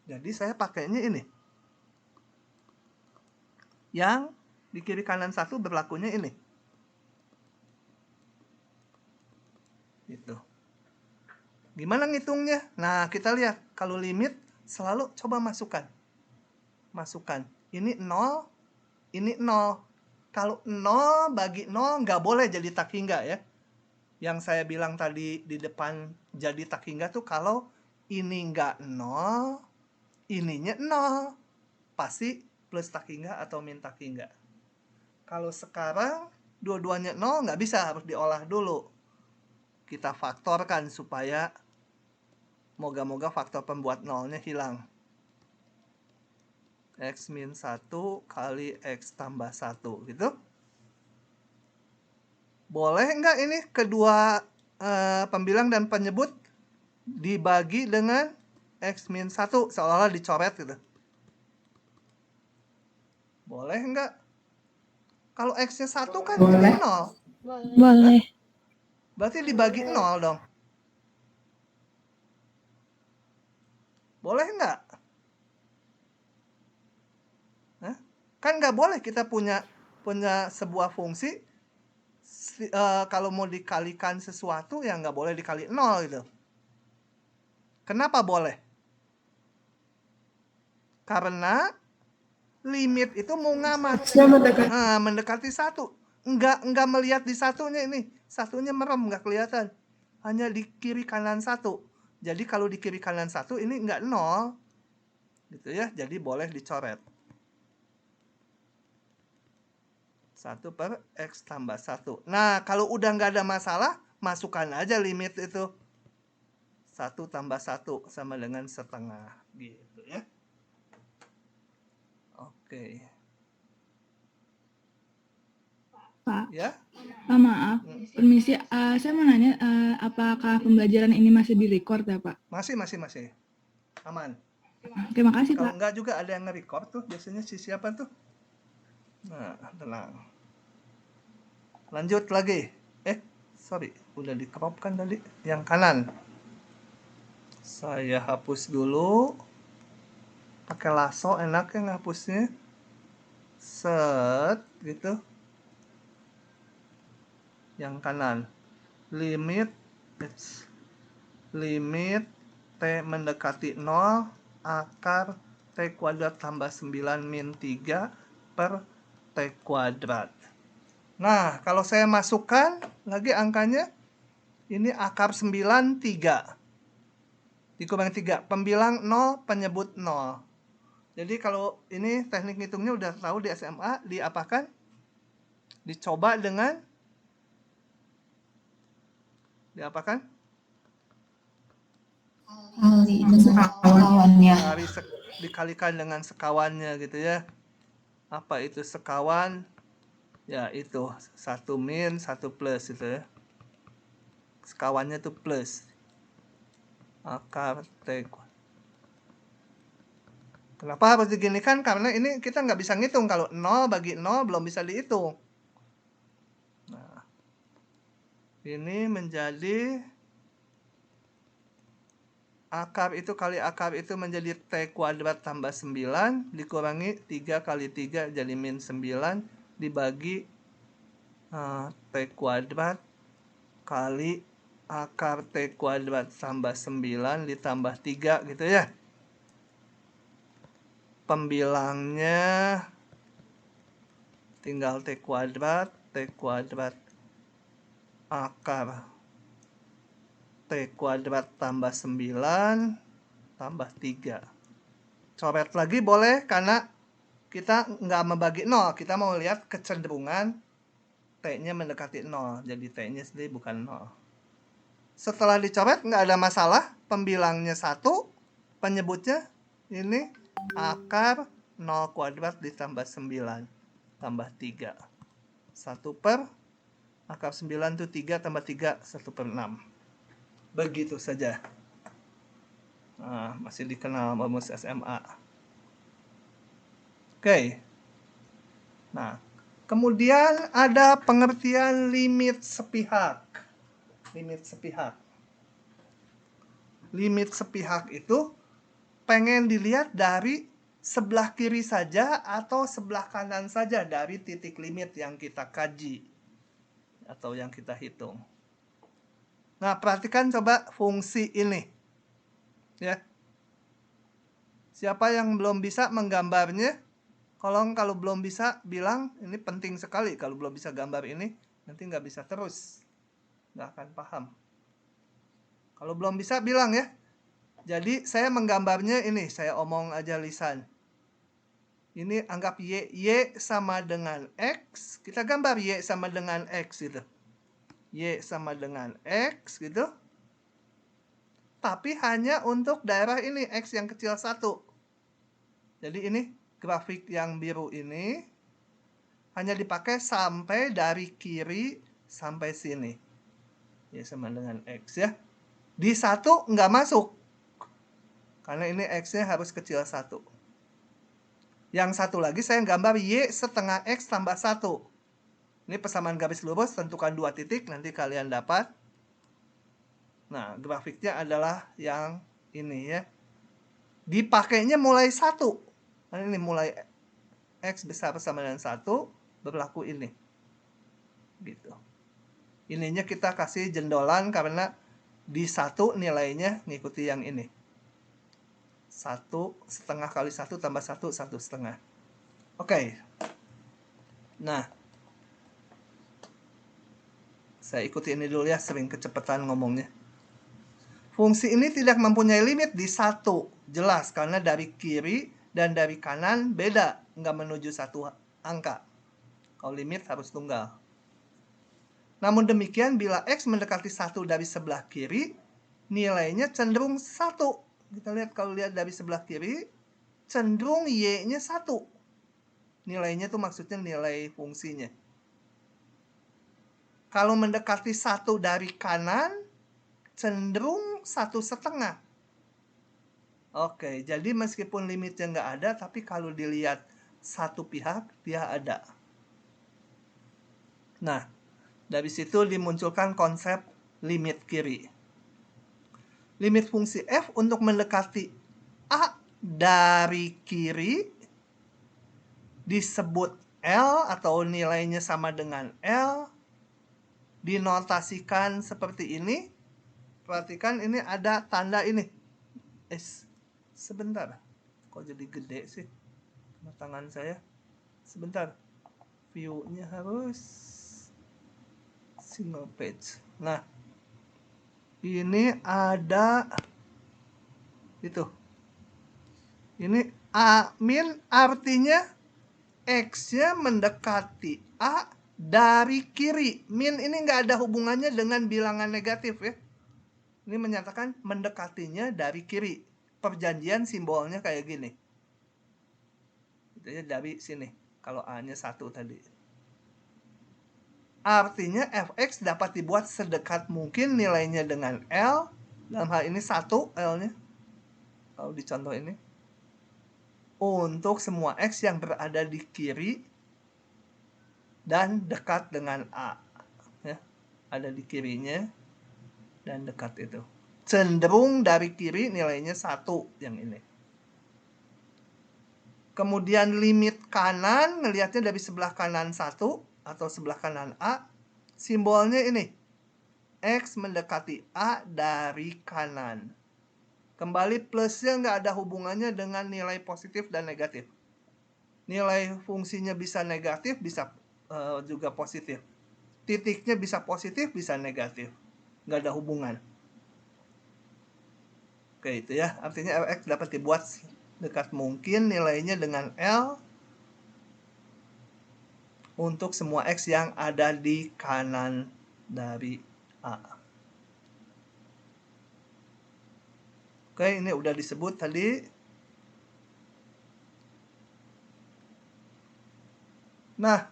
Speaker 1: Jadi saya pakainya ini. Yang di kiri kanan 1 berlakunya ini. Gitu. Gimana ngitungnya? Nah, kita lihat. Kalau limit, selalu coba masukkan. Ini 0, ini 0. Kalau 0 bagi 0 nggak boleh jadi tak hingga ya. Yang saya bilang tadi di depan jadi tak hingga tuh kalau ini nggak 0, ininya 0. Pasti plus tak hingga atau min tak hingga. Kalau sekarang dua-duanya 0 nggak bisa, harus diolah dulu. Kita faktorkan supaya moga-moga faktor pembuat 0-nya hilang. X min 1 kali X tambah 1 gitu. Boleh nggak ini kedua pembilang dan penyebut dibagi dengan X min 1 seolah-olah dicoret gitu? Boleh nggak? Kalau X-nya 1 kan ini 0.
Speaker 2: Boleh.
Speaker 1: Berarti dibagi 0 dong. Boleh nggak? Kan nggak boleh kita punya sebuah fungsi kalau mau dikalikan sesuatu ya nggak boleh dikali 0 gitu. Kenapa boleh? Karena limit itu mau ngamat mendekati 1. Nggak melihat di satunya ini. Satunya merem, nggak kelihatan. Hanya di kiri kanan 1. Jadi kalau di kiri kanan 1 ini nggak 0. Gitu ya, jadi boleh dicoret. 1 per X tambah 1. Nah, kalau udah nggak ada masalah, masukkan aja limit itu. 1 tambah 1 sama dengan setengah. Gitu ya. Oke.
Speaker 5: Pak,
Speaker 1: Ya?
Speaker 5: maaf, permisi, saya mau nanya, apakah pembelajaran ini masih di-record ya, Pak?
Speaker 1: Masih. Aman.
Speaker 5: Terima kasih,
Speaker 1: Kalau
Speaker 5: Pak.
Speaker 1: enggak juga ada yang nge-record tuh, biasanya siapa tuh? Nah, tenang. Lanjut lagi. Sorry, udah di-crop kan tadi yang kanan. Saya hapus dulu. Pakai lasso enaknya ngapusnya. Set gitu. Yang kanan. Limit T mendekati 0 akar T kuadrat tambah 9 min 3 per T kuadrat. Nah, kalau saya masukkan lagi angkanya, ini akar 9, 3. Dikurang 3. Pembilang 0, penyebut 0. Jadi kalau ini teknik ngitungnya udah tahu di SMA, diapakan? Dicoba dengan diapakan?
Speaker 4: Kali dengan sekawannya.
Speaker 1: Dikalikan dengan sekawannya gitu ya. Apa itu sekawan? Ya itu 1 min 1 plus gitu ya. Sekawannya tuh plus akar T. Kenapa harus diginikan? Karena ini kita nggak bisa ngitung. Kalau 0 bagi 0 belum bisa dihitung. Nah, ini menjadi akar itu kali akar itu menjadi T kuadrat tambah 9 dikurangi 3 kali 3 jadi min 9 dibagi T kuadrat kali akar T kuadrat tambah 9 ditambah 3 gitu ya. Pembilangnya tinggal T kuadrat akar T kuadrat tambah 9 tambah 3. Coret lagi boleh karena kita nggak membagi 0. Kita mau lihat kecenderungan T-nya mendekati 0. Jadi T-nya sendiri bukan 0. Setelah dicoret nggak ada masalah. Pembilangnya 1. Penyebutnya ini akar 0 kuadrat ditambah 9 tambah 3. 1 per akar 9 itu 3 tambah 3, 1/6. Begitu saja. Nah, masih dikenal rumus SMA. Oke. Nah, kemudian ada pengertian limit sepihak. Limit sepihak. Limit sepihak itu pengen dilihat dari sebelah kiri saja atau sebelah kanan saja dari titik limit yang kita kaji atau yang kita hitung. Nah, perhatikan coba fungsi ini. Ya. Siapa yang belum bisa menggambarnya? Kalau belum bisa bilang, ini penting sekali. Kalau belum bisa gambar ini, nanti nggak bisa terus. Nggak akan paham. Kalau belum bisa bilang ya. Jadi saya menggambarnya ini, saya omong aja lisan. Ini anggap Y sama dengan X. Kita gambar Y sama dengan X gitu. Y sama dengan X gitu. Tapi hanya untuk daerah ini, X yang kecil 1. Jadi ini grafik yang biru ini hanya dipakai sampai dari kiri sampai sini. Y sama dengan X ya. Di 1 nggak masuk. Karena ini X-nya harus kecil 1. Yang satu lagi saya gambar Y setengah X tambah 1. Ini persamaan garis lurus, tentukan 2 titik, nanti kalian dapat. Nah, grafiknya adalah yang ini ya. Dipakainya mulai 1. Nah, ini mulai X besar sama dengan 1, berlaku ini. Gitu. Ininya kita kasih jendolan karena di 1 nilainya ngikuti yang ini. 1 setengah kali 1 tambah 1, 1 setengah. Oke. Nah. Saya ikuti ini dulu ya, sering kecepatan ngomongnya. Fungsi ini tidak mempunyai limit di 1. Jelas, karena dari kiri dan dari kanan beda. Nggak menuju 1 angka. Kalau limit harus tunggal. Namun demikian, bila X mendekati 1 dari sebelah kiri, nilainya cenderung 1. Kita lihat kalau lihat dari sebelah kiri, cenderung Y-nya 1. Nilainya tuh maksudnya nilai fungsinya. Kalau mendekati 1 dari kanan, cenderung 1,5. Oke, jadi meskipun limitnya nggak ada, tapi kalau dilihat satu pihak, dia ada. Nah, dari situ dimunculkan konsep limit kiri. Limit fungsi f untuk mendekati A dari kiri disebut L atau nilainya sama dengan L. Dinotasikan seperti ini. Perhatikan ini ada tanda ini. Sebentar. Kok jadi gede sih tangan saya? Sebentar. View-nya harus single page. Nah, ini ada itu. Ini A min artinya X-nya mendekati A dari kiri. Min ini nggak ada hubungannya dengan bilangan negatif ya. Ini menyatakan mendekatinya dari kiri. Perjanjian simbolnya kayak gini. Itu ya dari sini. Kalau A-nya 1 tadi. Artinya fx dapat dibuat sedekat mungkin nilainya dengan L. Dalam hal ini 1 L-nya. Kalau di contoh ini. Untuk semua X yang berada di kiri dan dekat dengan A. Ya, ada di kirinya dan dekat itu. Cenderung dari kiri nilainya 1 yang ini. Kemudian limit kanan, ngelihatnya dari sebelah kanan 1 atau sebelah kanan A. Simbolnya ini. X mendekati A dari kanan. Kembali plusnya nggak ada hubungannya dengan nilai positif dan negatif. Nilai fungsinya bisa negatif, bisa juga positif. Titiknya bisa positif, bisa negatif. Nggak ada hubungan. Oke, itu ya. Artinya fx dapat dibuat dekat mungkin nilainya dengan L untuk semua x yang ada di kanan dari A. Oke, ini udah disebut tadi. Nah,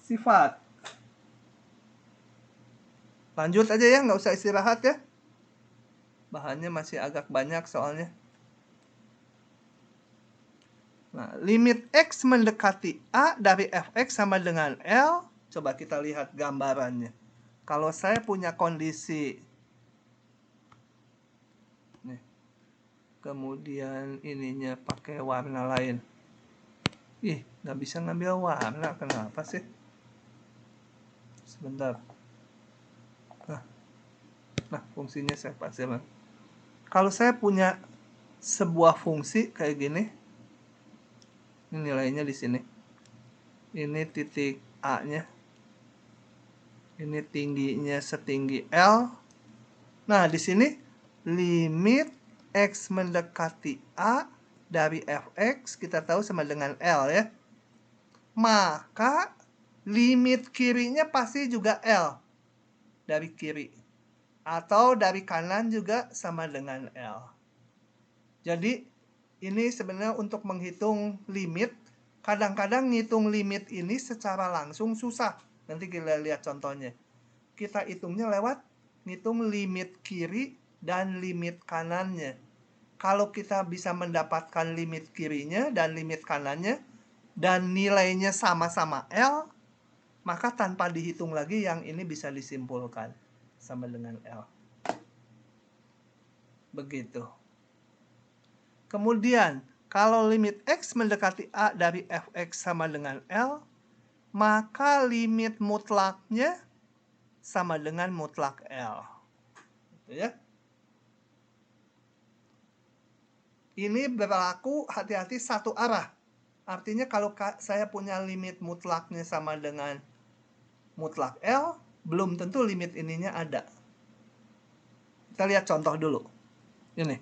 Speaker 1: sifat. Lanjut aja ya, nggak usah istirahat ya. Bahannya masih agak banyak soalnya. Nah, limit X mendekati A dari fx sama dengan L. Coba kita lihat gambarannya. Kalau saya punya kondisi nih, kemudian ininya pakai warna lain. Ih, nggak bisa ngambil warna, kenapa sih? Sebentar. Nah, fungsinya saya pasang. Kalau saya punya sebuah fungsi kayak gini, ini nilainya di sini. Ini titik A-nya. Ini tingginya setinggi L. Nah, di sini limit X mendekati A dari fx kita tahu sama dengan L ya. Maka limit kirinya pasti juga L dari kiri. Atau dari kanan juga sama dengan L. Jadi ini sebenarnya untuk menghitung limit. Kadang-kadang ngitung limit ini secara langsung susah. Nanti kita lihat contohnya. Kita hitungnya lewat ngitung limit kiri dan limit kanannya. Kalau kita bisa mendapatkan limit kirinya dan limit kanannya dan nilainya sama-sama L, maka tanpa dihitung lagi yang ini bisa disimpulkan sama dengan L. Begitu. Kemudian, kalau limit X mendekati A dari fx sama dengan L, maka limit mutlaknya sama dengan mutlak L. Gitu ya. Ini berlaku hati-hati satu arah. Artinya kalau saya punya limit mutlaknya sama dengan mutlak L, belum tentu limit ininya ada. Kita lihat contoh dulu. Ini.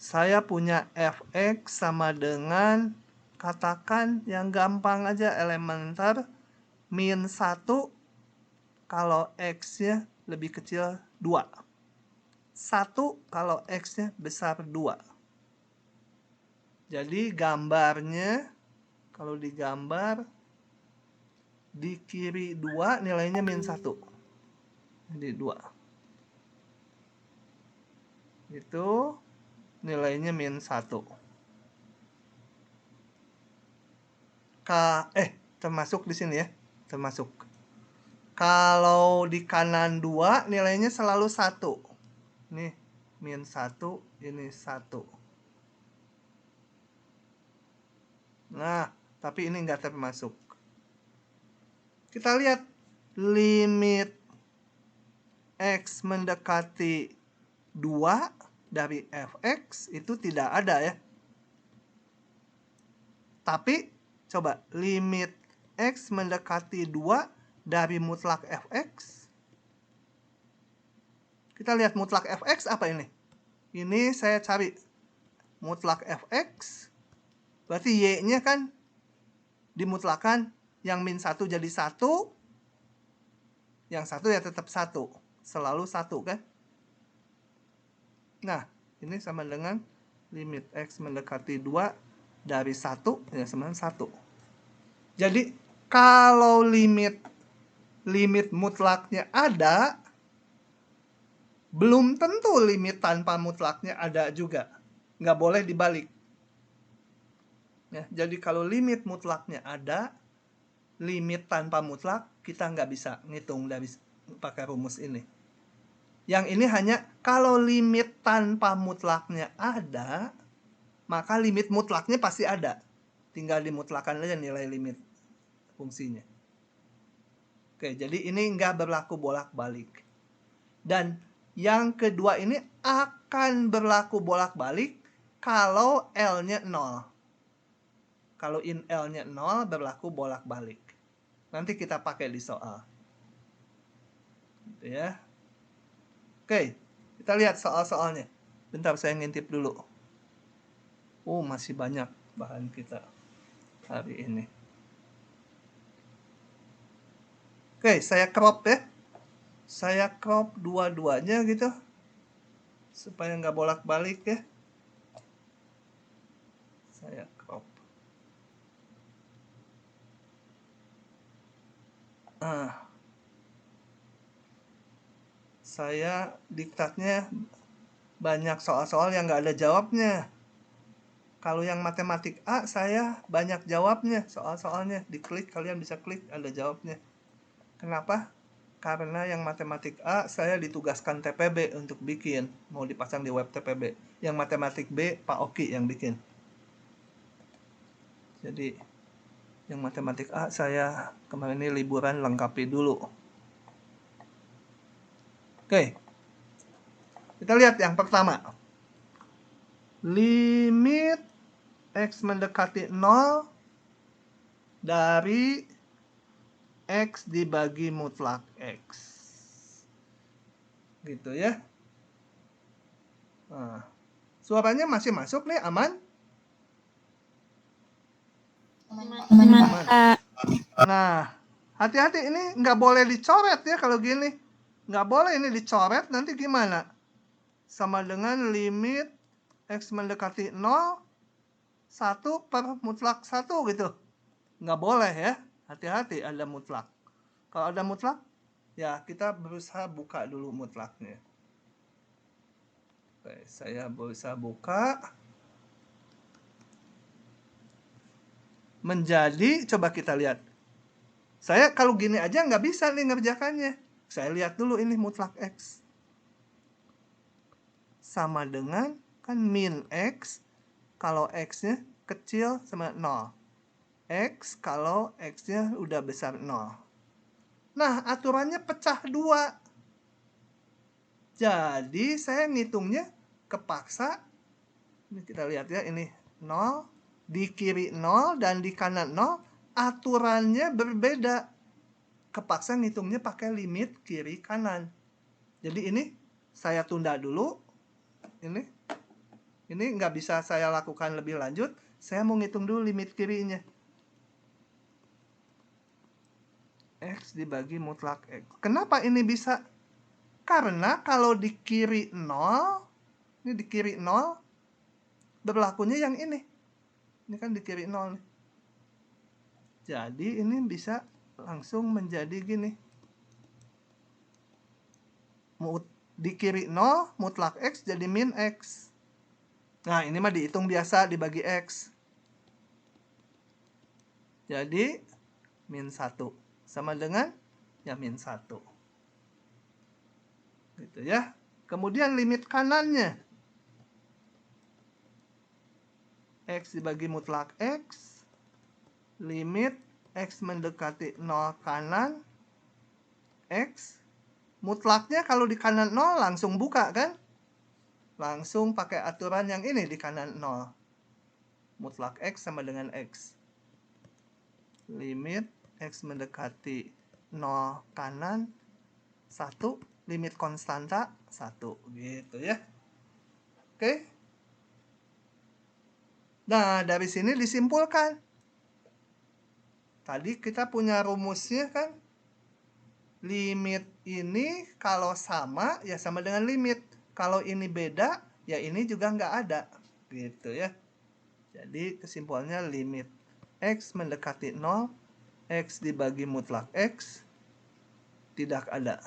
Speaker 1: Saya punya fx sama dengan, katakan yang gampang aja, elementer, min 1 kalau x-nya lebih kecil 2. 1 kalau x-nya besar 2. Jadi gambarnya, kalau digambar, di kiri 2 nilainya min 1. Jadi 2. Itu nilainya min 1. Termasuk di sini ya. Termasuk. Kalau di kanan 2 nilainya selalu 1. Nih, min 1, ini 1. Nah, tapi ini nggak termasuk. Kita lihat limit X mendekati 2 dari fx itu tidak ada ya. Tapi coba limit X mendekati 2 dari mutlak fx. Kita lihat mutlak fx apa ini? Ini saya cari mutlak fx. Berarti y-nya kan dimutlakan, yang min 1 jadi 1. Yang 1 ya tetap 1. Selalu 1 kan? Nah, ini sama dengan limit X mendekati 2 dari 1 ya sama dengan 1. Jadi kalau limit mutlaknya ada, belum tentu limit tanpa mutlaknya ada juga. Nggak boleh dibalik. Ya, jadi kalau limit mutlaknya ada, limit tanpa mutlak kita nggak bisa ngitung dari pakai rumus ini. Yang ini hanya kalau limit tanpa mutlaknya ada, maka limit mutlaknya pasti ada. Tinggal dimutlakan aja nilai limit fungsinya. Oke, jadi ini nggak berlaku bolak-balik. Dan yang kedua ini akan berlaku bolak-balik kalau L-nya 0. Kalau in L-nya 0 berlaku bolak-balik. Nanti kita pakai di soal. Gitu ya. Oke, Kita lihat soal-soalnya. Bentar, saya ngintip dulu. Masih banyak bahan kita hari ini. Oke, saya crop ya. Saya crop dua-duanya gitu. Supaya nggak bolak-balik ya. Saya crop. Saya diktatnya banyak soal-soal yang nggak ada jawabnya. Kalau yang matematik A, saya banyak jawabnya soal-soalnya. Diklik, kalian bisa klik, ada jawabnya. Kenapa? Karena yang matematik A, saya ditugaskan TPB untuk bikin. Mau dipasang di web TPB. Yang matematik B, Pak Oki yang bikin. Jadi, yang matematik A, saya kemarin ini liburan lengkapi dulu. Oke. Kita lihat yang pertama. Limit X mendekati 0 dari X dibagi mutlak X. Gitu ya. Nah, suaranya masih masuk nih, aman?
Speaker 2: Aman,
Speaker 1: Aman.
Speaker 2: Kak.
Speaker 1: Nah, hati-hati ini nggak boleh dicoret ya kalau gini. Nggak boleh ini dicoret, nanti gimana? Sama dengan limit X mendekati 0, 1 per mutlak 1 gitu. Nggak boleh ya, hati-hati ada mutlak. Kalau ada mutlak, ya kita berusaha buka dulu mutlaknya. Oke, saya berusaha buka. Menjadi, coba kita lihat. Saya kalau gini aja nggak bisa nih ngerjakannya. Saya lihat dulu ini mutlak X. Sama dengan kan min X kalau X-nya kecil sama 0. X kalau X-nya udah besar 0. Nah, aturannya pecah 2. Jadi, saya ngitungnya kepaksa. Ini kita lihat ya, ini 0. Di kiri 0 dan di kanan 0. Aturannya berbeda. Kepaksa ngitungnya pakai limit kiri kanan. Jadi ini saya tunda dulu. Ini nggak bisa saya lakukan lebih lanjut. Saya mau ngitung dulu limit kirinya. X dibagi mutlak X. Kenapa ini bisa? Karena kalau di kiri 0, ini di kiri 0, berlakunya yang ini. Ini kan di kiri 0 nih. Jadi ini bisa langsung menjadi gini. Di kiri 0, mutlak X jadi min X. Nah, ini mah dihitung biasa dibagi X. Jadi, min 1. Sama dengan, ya min 1. Gitu ya. Kemudian limit kanannya. X dibagi mutlak X. Limit X mendekati 0 kanan. X. Mutlaknya kalau di kanan 0 langsung buka kan? Langsung pakai aturan yang ini di kanan 0. Mutlak X sama dengan X. Limit X mendekati 0 kanan 1. Limit konstanta 1. Gitu ya. Oke. Nah, dari sini disimpulkan. Tadi kita punya rumusnya kan. Limit ini kalau sama, ya sama dengan limit. Kalau ini beda, ya ini juga nggak ada. Gitu ya. Jadi kesimpulannya limit X mendekati 0, X dibagi mutlak X, tidak ada.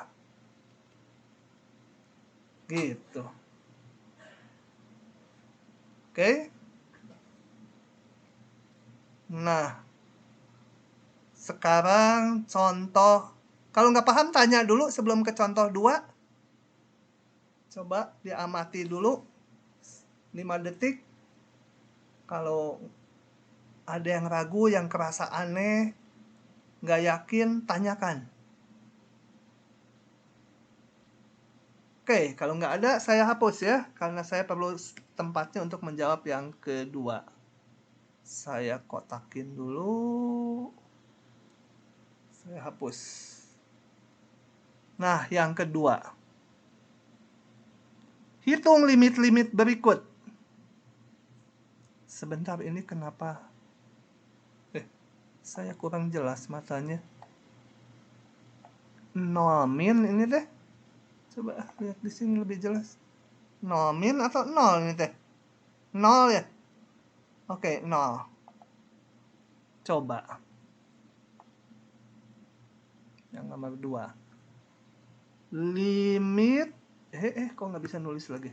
Speaker 1: Gitu. Oke. Nah, sekarang contoh. Kalau nggak paham tanya dulu sebelum ke contoh 2. Coba diamati dulu 5 detik. Kalau ada yang ragu, yang kerasa aneh, nggak yakin, tanyakan. Oke, kalau nggak ada saya hapus ya, karena saya perlu tempatnya untuk menjawab yang kedua. Saya kotakin dulu. Saya hapus. Nah, yang kedua. Hitung limit-limit berikut. Sebentar, ini kenapa? Saya kurang jelas matanya. 0 min ini teh. Coba lihat di sini lebih jelas. 0 min atau 0 ini teh? 0 ya? Oke, 0. Coba. Yang nomor 2. Limit, kok nggak bisa nulis lagi?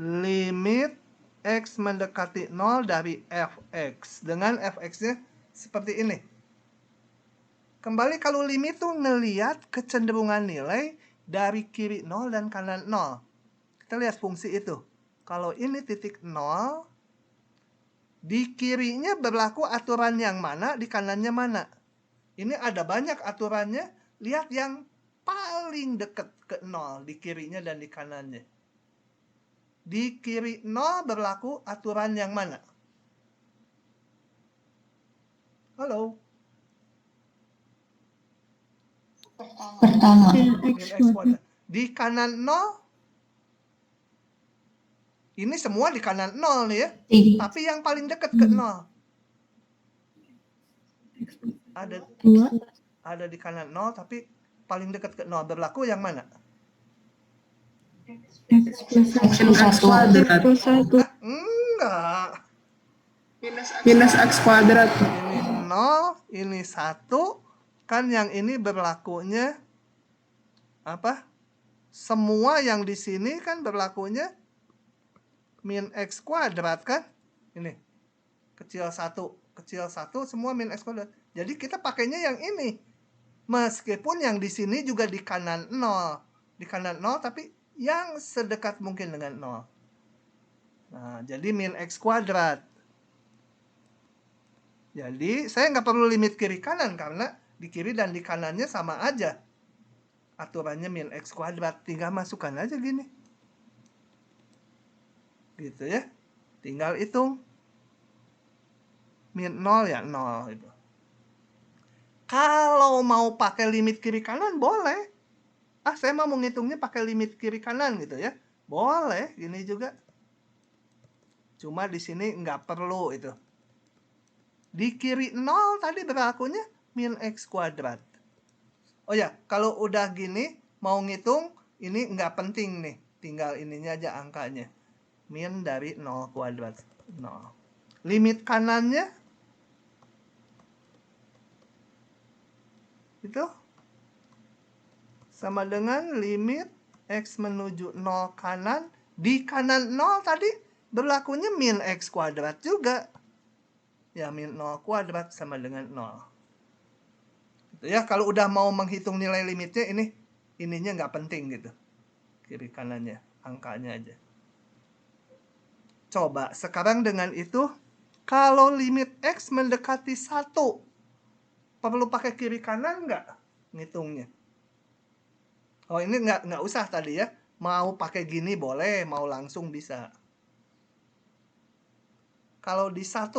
Speaker 1: Limit X mendekati 0 dari fx. Dengan fx-nya seperti ini. Kembali kalau limit tuh ngelihat kecenderungan nilai dari kiri 0 dan kanan 0. Kita lihat fungsi itu. Kalau ini titik 0, di kirinya berlaku aturan yang mana, di kanannya mana. Ini ada banyak aturannya, lihat yang paling dekat ke 0, di kirinya dan di kanannya. Di kiri 0 berlaku aturan yang mana? Halo?
Speaker 4: Pertama.
Speaker 2: Min
Speaker 1: Min
Speaker 2: X
Speaker 1: X kuadrat. Di kanan 0, ini semua di kanan 0 nih ya. Tapi yang paling dekat ke 0. Ada di kanan 0, tapi paling dekat ke 0. Berlaku yang mana?
Speaker 5: X plus X kuadrat.
Speaker 1: Enggak.
Speaker 5: Minus X kuadrat.
Speaker 1: Ini 0, ini 1. Kan yang ini berlakunya apa? Semua yang di sini kan berlakunya min X kuadrat kan? Ini. Kecil 1 semua min X kuadrat. Jadi kita pakainya yang ini. Meskipun yang di sini juga di kanan 0. Di kanan 0 tapi yang sedekat mungkin dengan 0. Nah, jadi min X kuadrat. Jadi saya nggak perlu limit kiri kanan karena di kiri dan di kanannya sama aja. Aturannya min X kuadrat. Tinggal masukkan aja gini. Gitu ya. Tinggal hitung. Min 0 ya 0 itu. Kalau mau pakai limit kiri kanan boleh. Saya mau menghitungnya pakai limit kiri kanan gitu ya. Boleh, gini juga. Cuma di sini nggak perlu itu. Di kiri 0 tadi berlakunya min X kuadrat. Oh ya, kalau udah gini mau ngitung, ini nggak penting nih. Tinggal ininya aja angkanya. Min dari 0 kuadrat. 0. Limit kanannya itu sama dengan limit X menuju 0 kanan. Di kanan 0 tadi berlakunya min X kuadrat juga. Ya, min 0 kuadrat sama dengan 0. Gitu ya, kalau udah mau menghitung nilai limitnya ininya nggak penting gitu. Kiri kanannya, angkanya aja. Coba sekarang dengan itu, kalau limit X mendekati 1, perlu pakai kiri kanan nggak ngitungnya? Oh, ini nggak usah tadi ya. Mau pakai gini boleh, mau langsung bisa. Kalau di 1,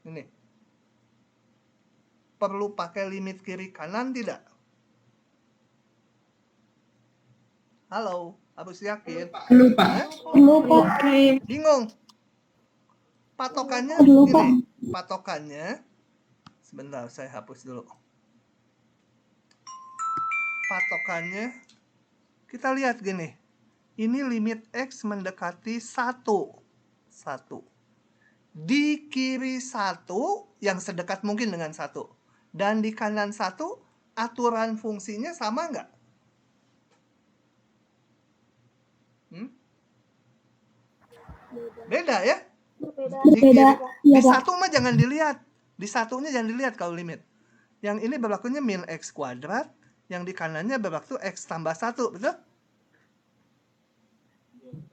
Speaker 1: ini perlu pakai limit kiri kanan tidak? Halo, harus yakin.
Speaker 5: Lupa.
Speaker 2: Lupa.
Speaker 1: Bingung. Patokannya
Speaker 2: Lupa.
Speaker 1: gini. Patokannya, sebentar saya hapus dulu. Patokannya, kita lihat gini. Ini limit X mendekati 1. Di kiri 1 yang sedekat mungkin dengan 1. Dan di kanan 1, aturan fungsinya sama nggak? Beda ya? Di 1 mah jangan dilihat. Di 1-nya jangan dilihat kalau limit. Yang ini berlakunya min X kuadrat. Yang di kanannya berlaku X tambah 1. Betul?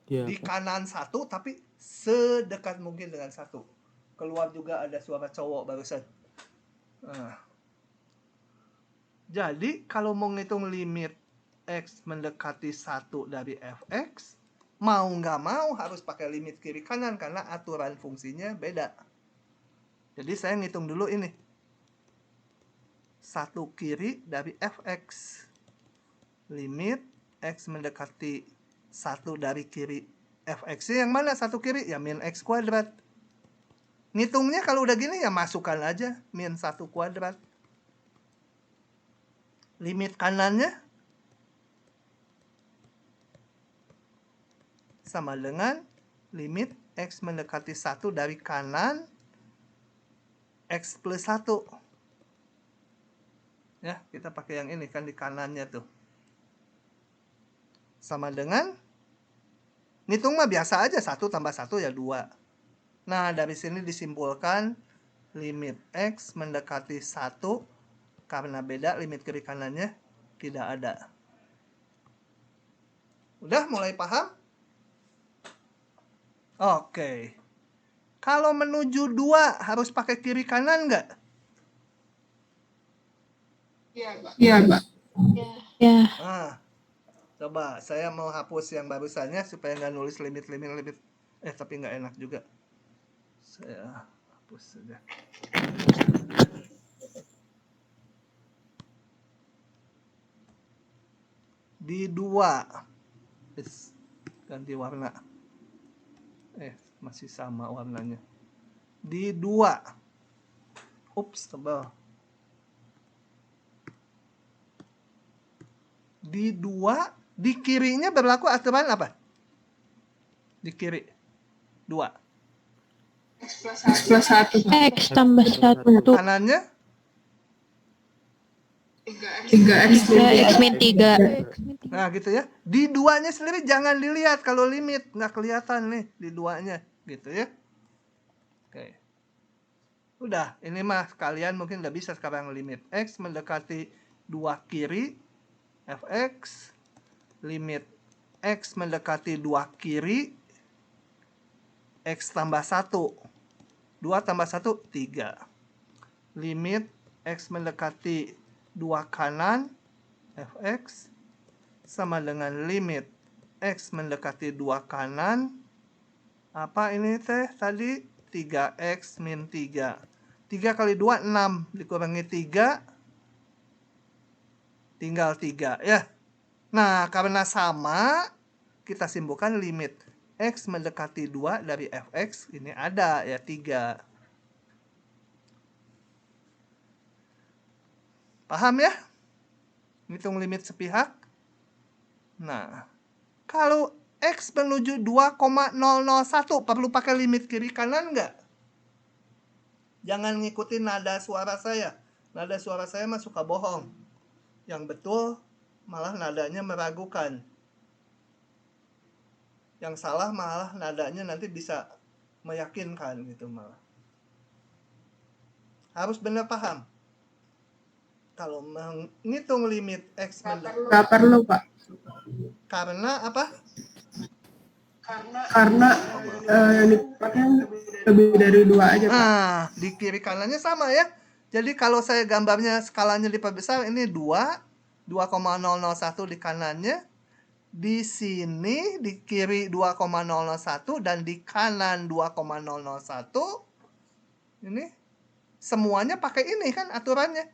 Speaker 3: Iya,
Speaker 1: Di
Speaker 3: Pak.
Speaker 1: kanan 1 tapi sedekat mungkin dengan 1. Keluar juga ada suara cowok barusan. Nah. Jadi kalau mau ngitung limit X mendekati 1 dari fx, mau nggak mau harus pakai limit kiri kanan karena aturan fungsinya beda. Jadi saya ngitung dulu ini. 1 kiri dari fx. Limit X mendekati Satu dari kiri fx-nya yang mana satu kiri? Ya min x kuadrat. Ngitungnya kalau udah gini ya masukkan aja min 1 kuadrat. Limit kanannya sama dengan limit x mendekati 1 dari kanan x plus 1. Ya, kita pakai yang ini kan di kanannya tuh. Sama dengan, ngitung mah biasa aja, 1 tambah 1 ya 2. Nah, dari sini disimpulkan limit x mendekati 1 karena beda limit kiri kanannya tidak ada. Udah mulai paham? Oke. Kalau menuju 2 harus pakai kiri kanan nggak?
Speaker 5: Iya, Pak.
Speaker 2: Ya.
Speaker 1: Nah, coba saya mau hapus yang barusannya supaya nggak nulis limit. Tapi nggak enak juga. Saya hapus saja. Di 2. Ganti warna. Masih sama warnanya. Di 2. Ups, tebal. Di 2, di kirinya berlaku aturan apa? Di kiri. 2.
Speaker 5: Plus 1.
Speaker 2: X tambah 1.
Speaker 1: Kanannya
Speaker 5: 3x
Speaker 2: Ya, X min 3.
Speaker 1: nah gitu ya. Di 2-nya sendiri jangan dilihat kalau limit, nggak kelihatan nih di 2-nya gitu ya. Oke. Udah, ini mah kalian mungkin udah bisa sekarang limit x mendekati 2 kiri fx, limit x mendekati 2 kiri x tambah 1. 2 tambah 1 3. Limit x mendekati 2 kanan fx sama dengan limit x mendekati 2 kanan. Apa ini teh tadi? 3x min 3. 3 kali 2 6 dikurangi 3 tinggal 3 ya. Nah, karena sama kita simpulkan limit x mendekati 2 dari fx ini ada ya 3. Paham ya? Hitung limit sepihak. Nah, kalau x menuju 2,001 perlu pakai limit kiri kanan nggak? Jangan ngikutin nada suara saya. Nada suara saya mah suka bohong. Yang betul malah nadanya meragukan. Yang salah malah nadanya nanti bisa meyakinkan gitu malah. Harus benar paham. Kalau menghitung limit x
Speaker 5: Nggak perlu, Pak.
Speaker 1: karena apa?
Speaker 5: Karena yang dipakai lebih dari 2 aja, Pak.
Speaker 1: Nah, di kiri kanannya sama ya. Jadi kalau saya gambarnya skalanya diperbesar, ini 2, 2,001 di kanannya. Di sini di kiri 2,001 dan di kanan 2,001. Ini semuanya pakai ini kan aturannya.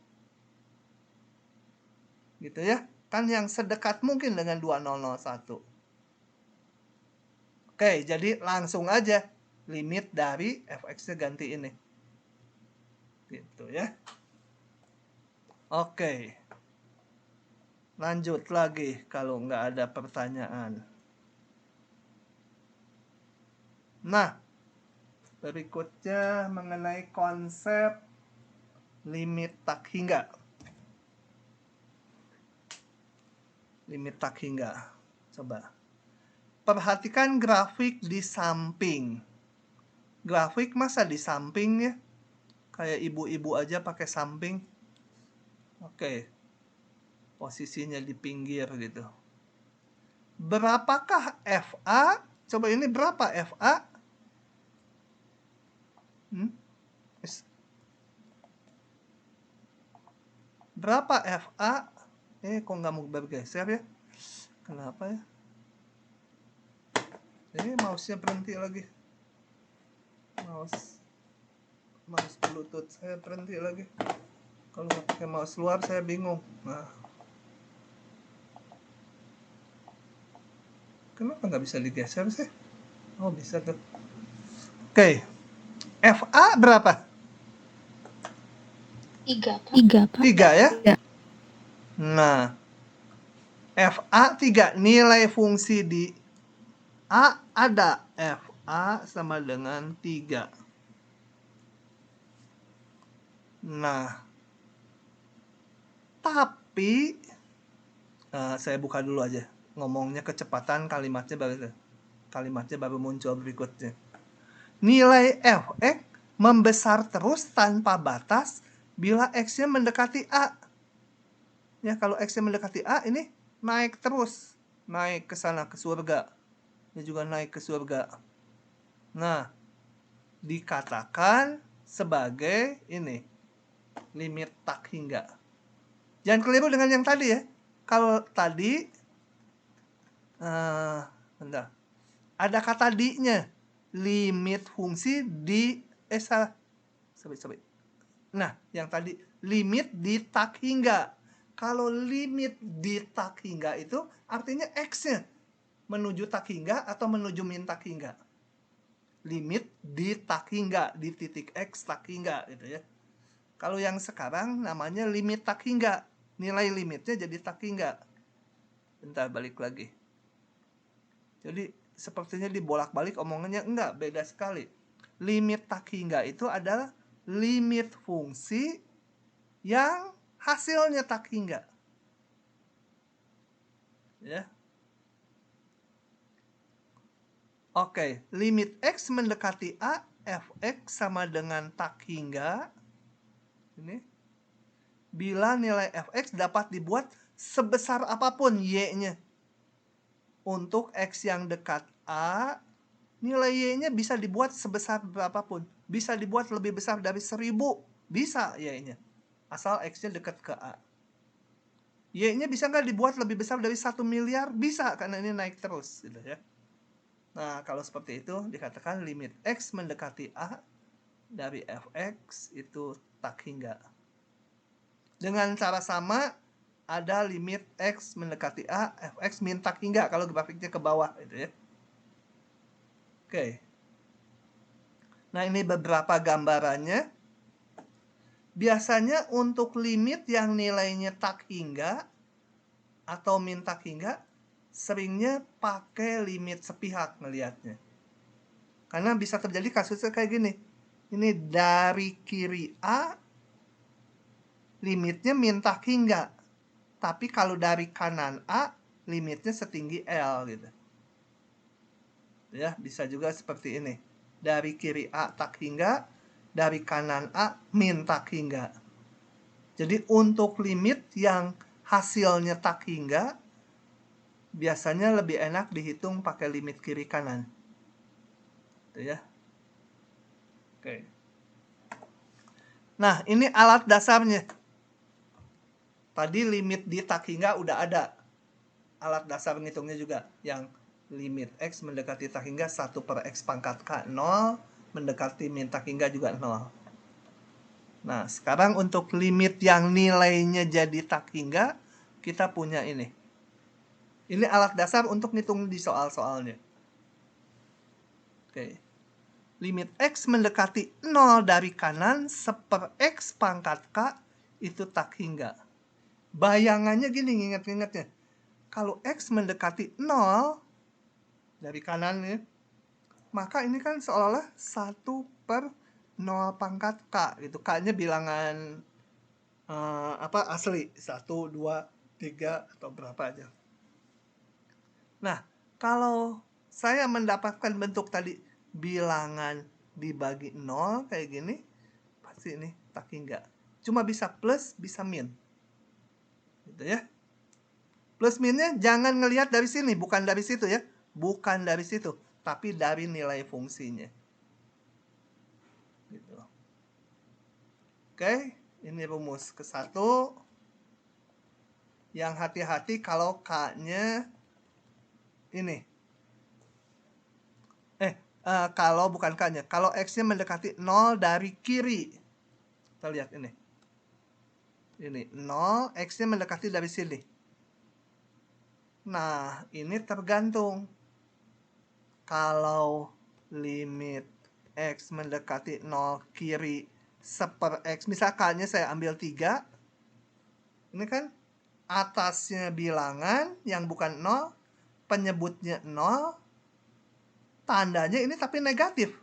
Speaker 1: Gitu ya. Kan yang sedekat mungkin dengan 2001. Oke, jadi langsung aja limit dari fx-nya ganti ini. Gitu ya. Oke. Lanjut lagi kalau nggak ada pertanyaan. Nah, berikutnya mengenai konsep limit tak hingga. Limit tak hingga. Coba. Perhatikan grafik di samping. Grafik masa di samping ya? Kayak ibu-ibu aja pakai samping. Oke. Posisinya di pinggir gitu. Berapakah FA? Coba ini berapa FA? Berapa FA? Kok nggak mau bergeser ya? Kenapa ya? Mouse-nya berhenti lagi. Mouse Bluetooth saya berhenti lagi. Kalau nggak pakai mouse luar saya bingung. Nah. Kenapa nggak bisa digeser sih? Oh, bisa tuh. Oke. FA berapa?
Speaker 4: 3, Pak.
Speaker 5: 3, Pak.
Speaker 1: 3 ya?
Speaker 5: Ya.
Speaker 1: Nah, FA 3. Nilai fungsi di A ada. FA sama dengan 3. Nah, tapi saya buka dulu aja. Ngomongnya kecepatan kalimatnya baru muncul berikutnya. Nilai f(x) membesar terus tanpa batas bila x-nya mendekati A. Ya, kalau x-nya mendekati A, ini naik terus. Naik ke sana, ke surga. Ini juga naik ke surga. Nah, dikatakan sebagai ini, limit tak hingga. Jangan keliru dengan yang tadi ya. Kalau tadi, bentar. Ada kata di-nya. Limit fungsi di Nah, yang tadi limit di tak hingga. Kalau limit di tak hingga itu artinya x-nya menuju tak hingga atau menuju min tak hingga. Limit di tak hingga, di titik x tak hingga gitu ya. Kalau yang sekarang namanya limit tak hingga. Nilai limitnya jadi tak hingga. Bentar, balik lagi. Jadi sepertinya dibolak-balik omongannya, enggak, beda sekali. Limit tak hingga itu adalah limit fungsi yang hasilnya tak hingga. Ya. Oke, limit x mendekati A, fx sama dengan tak hingga. Ini. Bila nilai fx dapat dibuat sebesar apapun y-nya. Untuk x yang dekat A, nilai y-nya bisa dibuat sebesar berapapun. Bisa dibuat lebih besar dari 1000. Bisa y-nya. Asal x-nya dekat ke A. Y-nya bisa nggak dibuat lebih besar dari 1 miliar? Bisa, karena ini naik terus. Gitu ya. Nah, kalau seperti itu, dikatakan limit x mendekati A dari fx itu tak hingga. Dengan cara sama, ada limit x mendekati A, fx min tak hingga kalau grafiknya ke bawah gitu ya. Oke. Nah, ini beberapa gambarannya. Biasanya untuk limit yang nilainya tak hingga atau min tak hingga, seringnya pakai limit sepihak ngelihatnya. Karena bisa terjadi kasusnya kayak gini. Ini dari kiri A, limitnya min tak hingga. Tapi kalau dari kanan A, limitnya setinggi L gitu. Ya, bisa juga seperti ini. Dari kiri A tak hingga, dari kanan A min tak hingga. Jadi untuk limit yang hasilnya tak hingga, biasanya lebih enak dihitung pakai limit kiri kanan. Gitu ya. Oke. Nah, ini alat dasarnya. Tadi limit di tak hingga udah ada. Alat dasar ngitungnya juga. Yang limit x mendekati tak hingga 1/x pangkat k 0. Mendekati min tak hingga juga 0. Nah, sekarang untuk limit yang nilainya jadi tak hingga, kita punya ini. Ini alat dasar untuk ngitung di soal-soalnya. Oke. Limit x mendekati 0 dari kanan 1/x pangkat k itu tak hingga. Bayangannya gini, ingat-ingatnya. Kalau x mendekati 0 dari kanan ya, maka ini kan seolah-olah 1/0 pangkat k gitu. K-nya bilangan asli 1, 2, 3 atau berapa aja. Nah, kalau saya mendapatkan bentuk tadi bilangan dibagi 0 kayak gini, pasti ini tak hingga. Cuma bisa plus, bisa min. Gitu ya. Plus minnya jangan ngelihat dari sini, bukan dari situ ya. Bukan dari situ, tapi dari nilai fungsinya. Gitu. Oke, ini rumus ke-1. Yang hati-hati kalau K-nya ini. Kalau bukan K-nya, kalau X-nya mendekati 0 dari kiri. Kita lihat ini. Ini 0, X-nya mendekati dari sini. Nah, ini tergantung. kalau limit X mendekati 0 kiri seper X, misalkannya saya ambil 3, ini kan atasnya bilangan yang bukan 0, penyebutnya 0, tandanya ini tapi negatif.